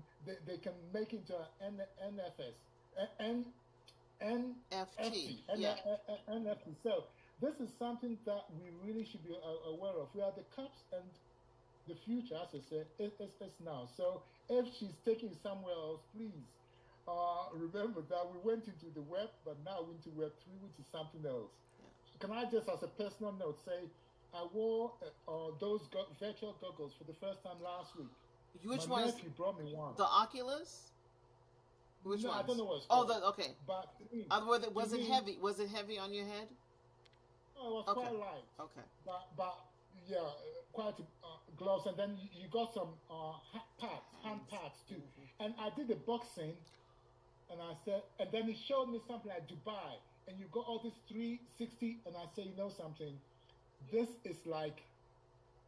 they can make it into an NFS, FT, yeah. NFT. So this is something that we really should be aware of. We are the cups, and the future, as I said, is now. So if she's taking it somewhere else, please remember that we went into the web, but now we're into Web 3, which is something else. Yeah. Can I just, as a personal note, say I wore those virtual goggles for the first time last week. Which My one? nephew brought me one. The Oculus? Which one? I don't know what it's called. Oh, okay. But was it heavy? Was it heavy on your head? No, it was quite light. Okay. But yeah, quite gloves, and then you got some hand pads too. And I did the boxing, and I said, and then he showed me something like Dubai, and you got all this 360, and I said, you know something, this is like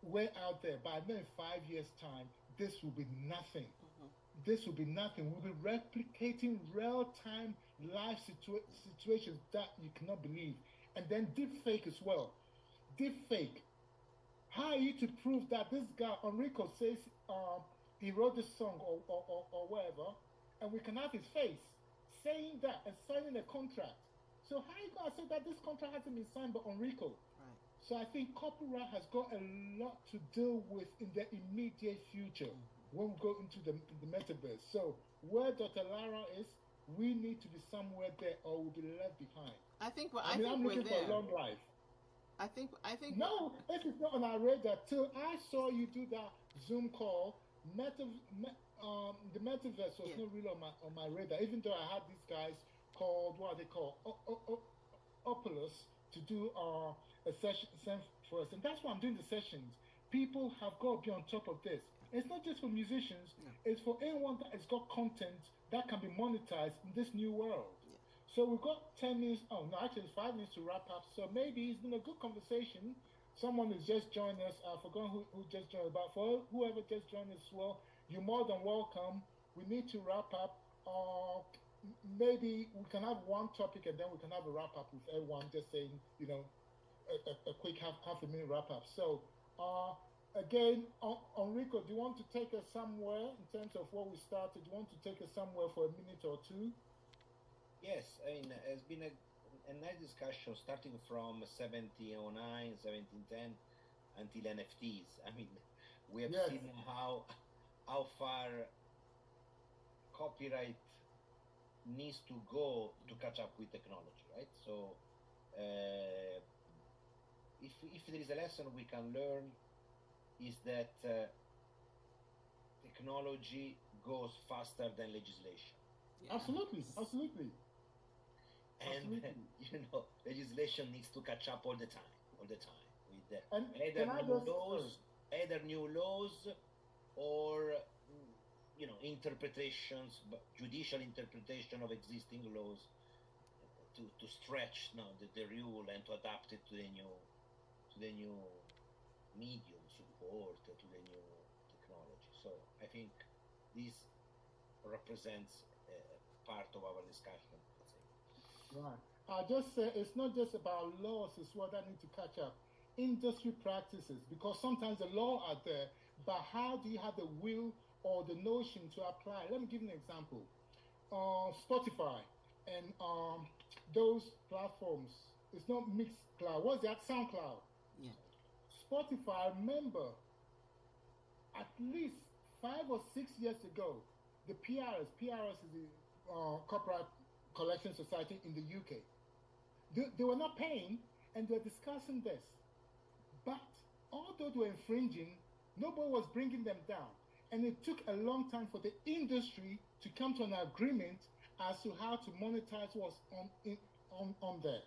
way out there, but I know in 5 years' time, this will be nothing. This will be nothing. We'll be replicating real-time life situations that you cannot believe. And then deep fake as well. Deep fake. How are you to prove that this guy, Enrico, says he wrote this song or whatever, and we can have his face saying that and signing a contract? So how are you going to say that this contract hasn't been signed by Enrico? Right. So I think copyright has got a lot to deal with in the immediate future when we go into the metaverse. So where Dr. Lara is, we need to be somewhere there, or we'll be left behind. I'm looking for a long life. I think. No, if it's not on our radar, till I saw you do that Zoom call, the metaverse was not really on my radar. Even though I had these guys called, what are they called, Opulus, to do a session for us, and that's why I'm doing the sessions. People have got to be on top of this. It's not just for musicians; it's for anyone that has got content that can be monetized in this new world. So we've got 10 minutes, actually it's 5 minutes to wrap up. So maybe it's been a good conversation. Someone has just joined us. I forgot who just joined, but for whoever just joined us as well, you're more than welcome. We need to wrap up. Maybe we can have one topic and then we can have a wrap up with everyone, just saying, a quick half a minute wrap up. So again, Enrico, do you want to take us somewhere in terms of what we started? Do you want to take us somewhere for a minute or two? Yes, I mean, it's been a nice discussion starting from 1709, 1710 until NFTs. I mean, we have seen how far copyright needs to go to catch up with technology, right? So, if there is a lesson we can learn, is that technology goes faster than legislation. Yeah. Absolutely. And legislation needs to catch up all the time, with either new laws or interpretations, judicial interpretation of existing laws to stretch the rule and to adapt it to the new medium support, to the new technology. So I think this represents a part of our discussion. Right. I just say it's not just about laws as well that need to catch up. Industry practices, because sometimes the law are there, but how do you have the will or the notion to apply? Let me give you an example. Spotify and those platforms. It's not Mixcloud. What's that? SoundCloud. Yeah. Spotify. Remember, at least 5 or 6 years ago, the PRS is the Corporate Collection Society in the UK. They were not paying, and they were discussing this. But although they were infringing, nobody was bringing them down. And it took a long time for the industry to come to an agreement as to how to monetize what's on there.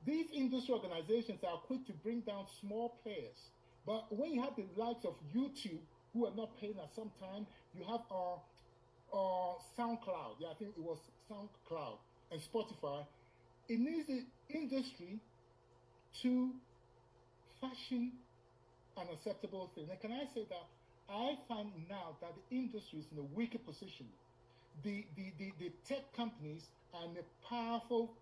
These industry organizations are quick to bring down small players. But when you have the likes of YouTube, who are not paying at some time, you have SoundCloud. Yeah, I think it was SoundCloud and Spotify. It needs the industry to fashion an acceptable thing. And can I say that I find now that the industry is in a weaker position. The tech companies are in a powerful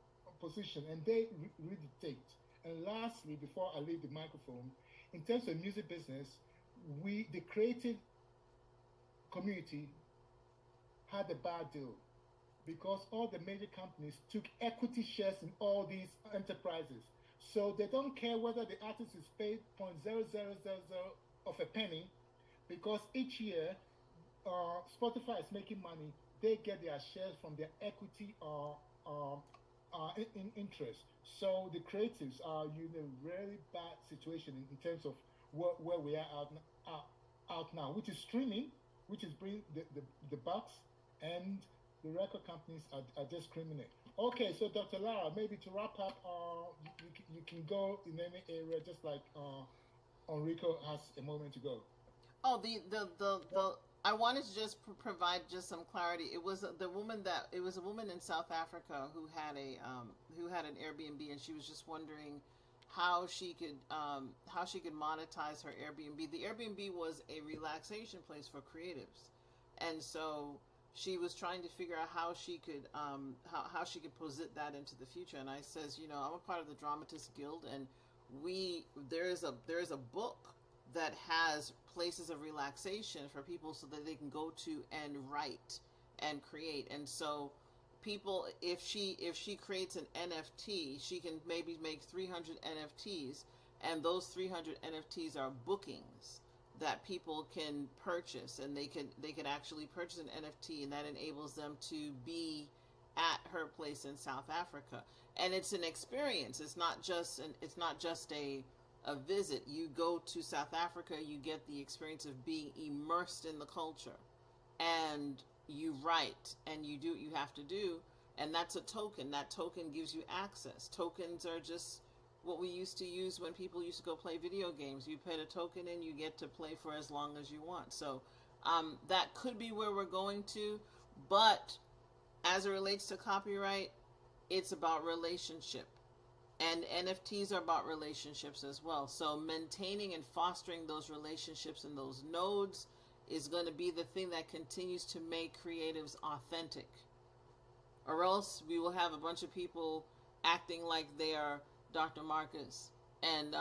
position and they really dictate. And lastly, before I leave the microphone, in terms of music business, the creative community had a bad deal because all the major companies took equity shares in all these enterprises. So they don't care whether the artist is paid 0.0000 of a penny because each year Spotify is making money. They get their shares from their equity in interest. So the creatives are in a really bad situation in terms of where we are out now, which is streaming, which is bringing the bucks, and the record companies are just criminal. Okay, so Dr. Lara, maybe to wrap up, you can go in any area, just like Enrico has a moment to go. Oh, the I wanted to just provide just some clarity. It was a woman in South Africa who had an Airbnb, and she was just wondering how she could monetize her Airbnb. The Airbnb was a relaxation place for creatives, and so she was trying to figure out how she could posit that into the future. And I says, I'm a part of the Dramatists Guild, and there is a book that has places of relaxation for people so that they can go to and write and create. And so people, if she creates an NFT, she can maybe make 300 NFTs, and those 300 NFTs are bookings that people can purchase, and they can actually purchase an NFT, and that enables them to be at her place in South Africa. And it's an experience. It's not just a visit. You go to South Africa, you get the experience of being immersed in the culture, and you write and you do what you have to do, and that's a token. That token gives you access. Tokens are just what we used to use when people used to go play video games. You put a token in, you get to play for as long as you want. So that could be where we're going to, but as it relates to copyright, it's about relationship. And NFTs are about relationships as well. So maintaining and fostering those relationships and those nodes is going to be the thing that continues to make creatives authentic. Or else we will have a bunch of people acting like they are Dr. Marcus. And,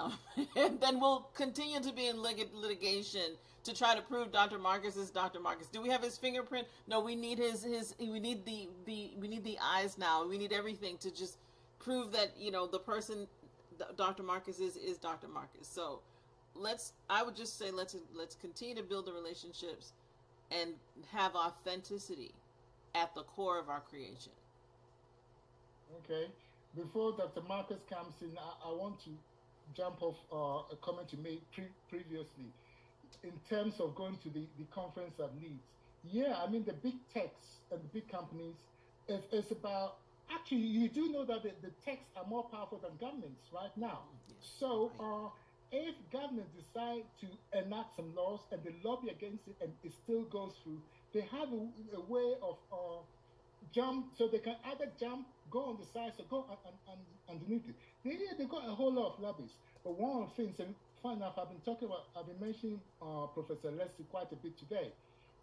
and then we'll continue to be in litigation to try to prove Dr. Marcus is Dr. Marcus. Do we have his fingerprint? No, we need we need the eyes now. We need everything to just prove that, the person Dr. Marcus is Dr. Marcus. So I would just say let's continue to build the relationships and have authenticity at the core of our creation. Okay. Before Dr. Marcus comes in, I want to jump off a comment you made previously in terms of going to the conference at Leeds. Yeah, I mean, the big techs and the big companies, it's about, actually, you do know that the techs are more powerful than governments right now. Yes, so if governments decide to enact some laws and they lobby against it and it still goes through, they have a way of jump, so they can either jump, go on the sides, or go underneath it. They got a whole lot of lobbies. But one of the things, and fun enough, I've been mentioning Professor Leslie quite a bit today.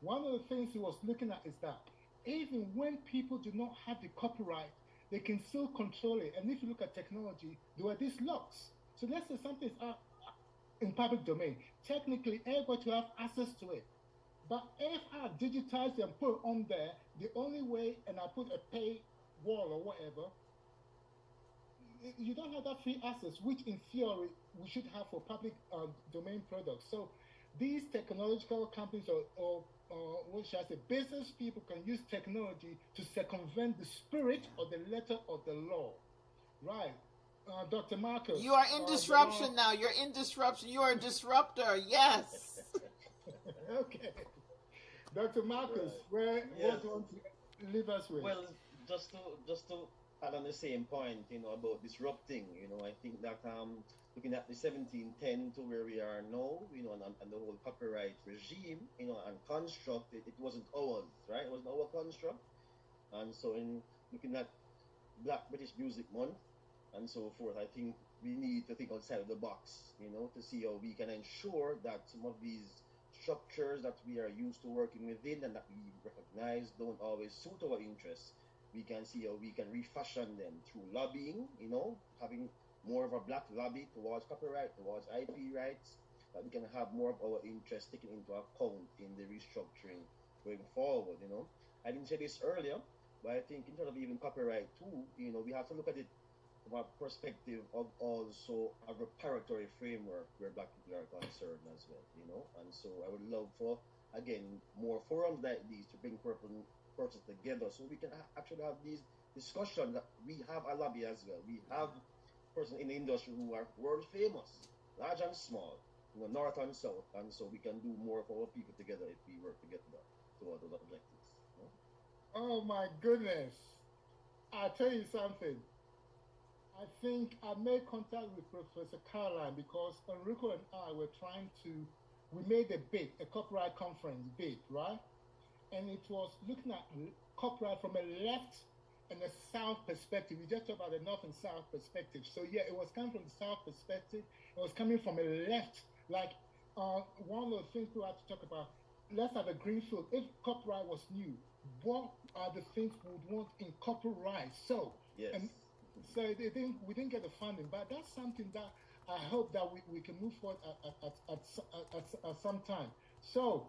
One of the things he was looking at is that even when people do not have the copyright, they can still control it. And if you look at technology, there are these locks. So let's say something is in public domain. Technically, everybody will have access to it. But if I digitize and put it on there, the only way, and I put a pay wall or whatever, you don't have that free access, which in theory we should have for public domain products. So these technological companies or what should I say, business people can use technology to circumvent the spirit or the letter of the law. Right. Dr. Marcus. You are in disruption now. You're in disruption. You are a disruptor. Yes. Okay. Dr. Marcus, what do you want to leave us with? Well, just to add on the same point, about disrupting, I think that looking at the 1710 to where we are now, and the whole copyright regime, and construct, it wasn't ours, right? It wasn't our construct. And so in looking at Black British Music Month and so forth, I think we need to think outside of the box, to see how we can ensure that some of these structures that we are used to working within and that we recognize don't always suit our interests. We can see how we can refashion them through lobbying, having more of a black lobby towards copyright, towards IP rights, that we can have more of our interests taken into account in the restructuring going forward. I didn't say this earlier, but I think in terms of even copyright too, we have to look at it from a perspective of also a reparatory framework where black people are concerned as well, and so I would love for, again, more forums like these to bring persons together so we can actually have these discussions. That we have a lobby as well. We have persons in the industry who are world famous, large and small, north and south, and so we can do more for our people together if we work together toward those objectives. Oh my goodness. I'll tell you something. I think I made contact with Professor Caroline because Enrico and I were we made a bid, a copyright conference bid, right? And it was looking at copyright from a left and a south perspective. We just talked about the north and south perspective. So yeah, it was coming from the south perspective. It was coming from a left, like one of the things we have to talk about. Let's have a greenfield. If copyright was new, what are the things we would want in copyright? So yes. And so we didn't get the funding, but that's something that I hope that we can move forward at some time. So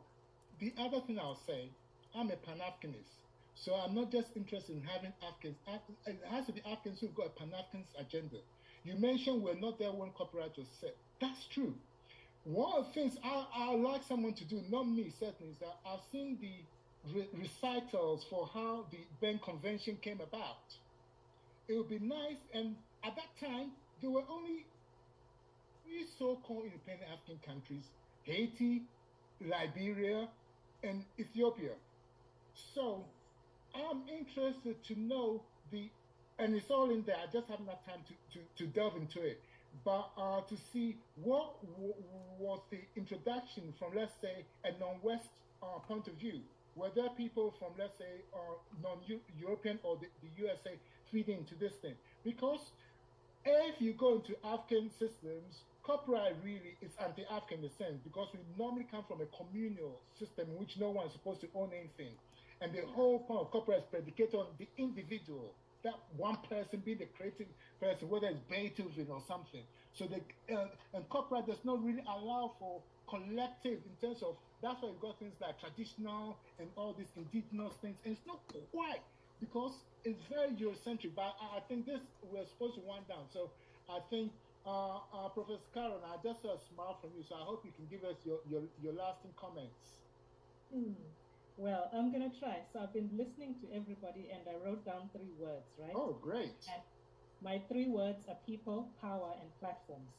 the other thing I'll say, I'm a Pan-Africanist. So I'm not just interested in having Africans. It has to be Africans who've got a Pan-Africanist agenda. You mentioned we're not there when copyright was set. That's true. One of the things I like someone to do, not me certainly, is that I've seen the recitals for how the Berne Convention came about. It would be nice, and at that time, there were only 3 so-called independent African countries: Haiti, Liberia, and Ethiopia. So I'm interested to know and it's all in there. I just haven't had time to delve into it. But to see what was the introduction from, let's say, a non-West point of view. Were there people from, let's say, non-European or the USA feeding into this thing? Because if you go into African systems, copyright really is anti-African in a sense, because we normally come from a communal system in which no one is supposed to own anything. And the whole point of copyright is predicated on the individual, that one person being the creative person, whether it's Beethoven or something. So and copyright does not really allow for collective in terms of, that's why you got things like traditional and all these indigenous things. And it's not quite, because it's very Eurocentric, but I think this, we're supposed to wind down. So I think, Professor Karen, I just saw a smile from you, so I hope you can give us your lasting comments. Well, I'm going to try. So I've been listening to everybody, and I wrote down 3 words, right? Oh, great. And my 3 words are people, power, and platforms.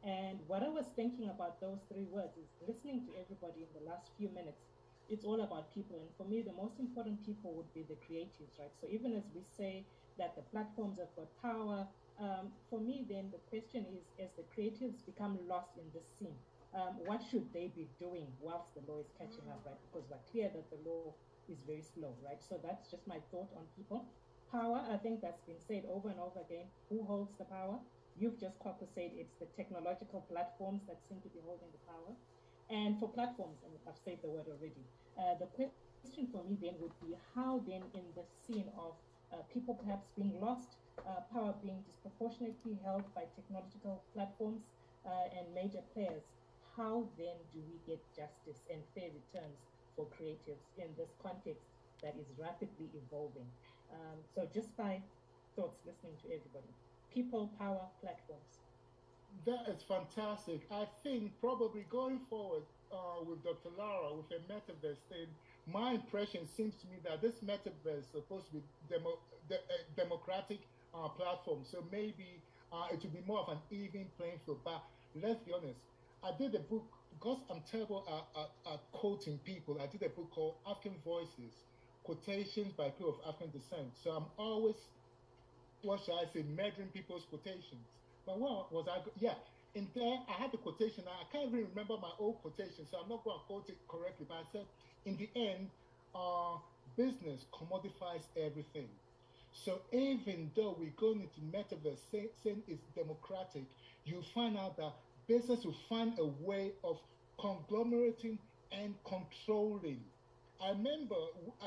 And what I was thinking about those 3 words is listening to everybody in the last few minutes. It's all about people. And for me, the most important people would be the creatives, right? So even as we say that the platforms have got power, for me, then the question is, as the creatives become lost in this scene, what should they be doing whilst the law is catching up, right? Because we're clear that the law is very slow, right? So that's just my thought on people. Power, I think that's been said over and over again. Who holds the power? You've just proper said it's the technological platforms that seem to be holding the power. And for platforms, and I've said the word already, the question for me then would be how then in the scene of people perhaps being lost, power being disproportionately held by technological platforms and major players, how then do we get justice and fair returns for creatives in this context that is rapidly evolving? So just by thoughts listening to everybody. People, power, platforms. That is fantastic. I think probably going forward with Dr. Lara with a metaverse thing, my impression seems to me that this metaverse is supposed to be democratic platform. So maybe it will be more of an even playing field. But let's be honest, I did a book because I'm terrible at quoting people. I did a book called African Voices, quotations by people of African descent. So I'm always, what should I say, measuring people's quotations. But what was I? Yeah, in there I had the quotation. I can't even remember my old quotation, so I'm not going to quote it correctly. But I said, in the end, uh, business commodifies everything. So even though we're going into metaverse saying it's democratic, you find out that business will find a way of conglomerating and controlling. I remember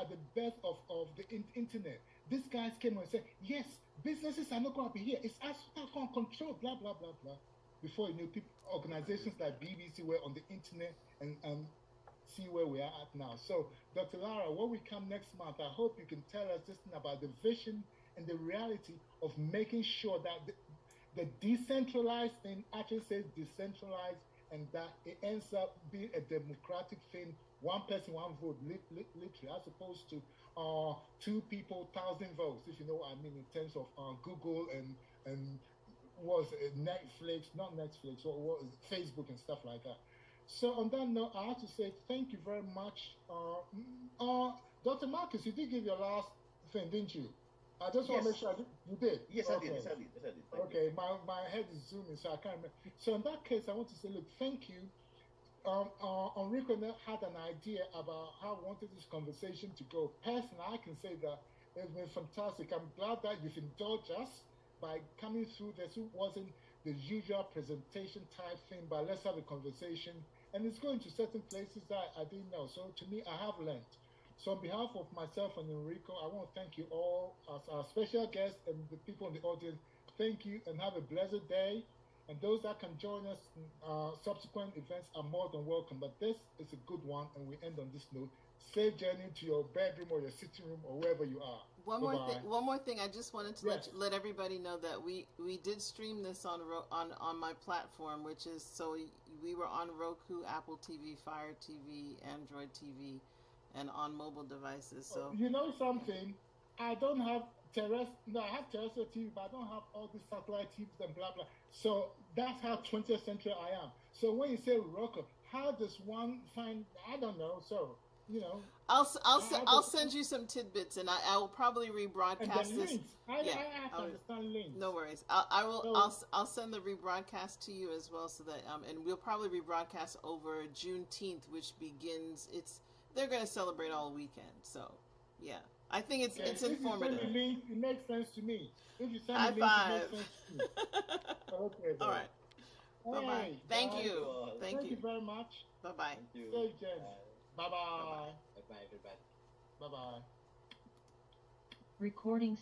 at the birth of the internet, these guys came and said, yes, businesses are not going to be here. It's us that can control, blah, blah, blah, blah. Before you knew, people, organizations like BBC were on the internet and see where we are at now. So, Dr. Lara, when we come next month, I hope you can tell us this thing about the vision and the reality of making sure that the decentralized thing actually says decentralized and that it ends up being a democratic thing, one person, one vote, literally, as opposed to two people, thousand votes, if you know what I mean, in terms of Google and was it Netflix, not Netflix, or was Facebook and stuff like that. So on that note, I have to say thank you very much. Dr. Marcus, you did give your last thing, didn't you? I just want to make Yes. sure you did. Yes, I did. Okay. Yes, I did. Yes, I did. Thank you. Okay, my head is zooming, so I can't remember. So in that case, I want to say, look, thank you. Enrico had an idea about how I wanted this conversation to go. Personally, I can say that it's been fantastic. I'm glad that you've indulged us by coming through this. It wasn't the usual presentation type thing, but let's have a conversation. And it's going to certain places that I didn't know. So to me, I have learned. So on behalf of myself and Enrico, I want to thank you all as our special guests and the people in the audience. Thank you and have a blessed day. And those that can join us in subsequent events are more than welcome. But this is a good one, and we end on this note. Safe journey to your bedroom or your sitting room or wherever you are. One more thing. I just wanted to Yes. let everybody know that we did stream this on my platform, which is so we were on Roku, Apple TV, Fire TV, Android TV, and on mobile devices. So You know something? I don't have terrestrial. No, I have terrestrial TV, but I don't have all these satellite TVs and blah blah. So that's how 20th century I am. So when you say Roku, how does one find? I don't know. So you know. I'll send you some tidbits, and I will probably And rebroadcast the this. links. I have to understand links. No worries. I'll send the rebroadcast to you as well, so that and we'll probably rebroadcast over Juneteenth, which begins. They're going to celebrate all weekend, so yeah. I think it's informative. If you send the link, it makes sense to me. If you send High the link, five. it makes sense to me. Okay. All right. Bye bye. Hey, Thank guys, you. Thank you very much. Bye bye. Thank you. Safe journey. Bye bye. Bye bye, everybody. Bye bye. Recordings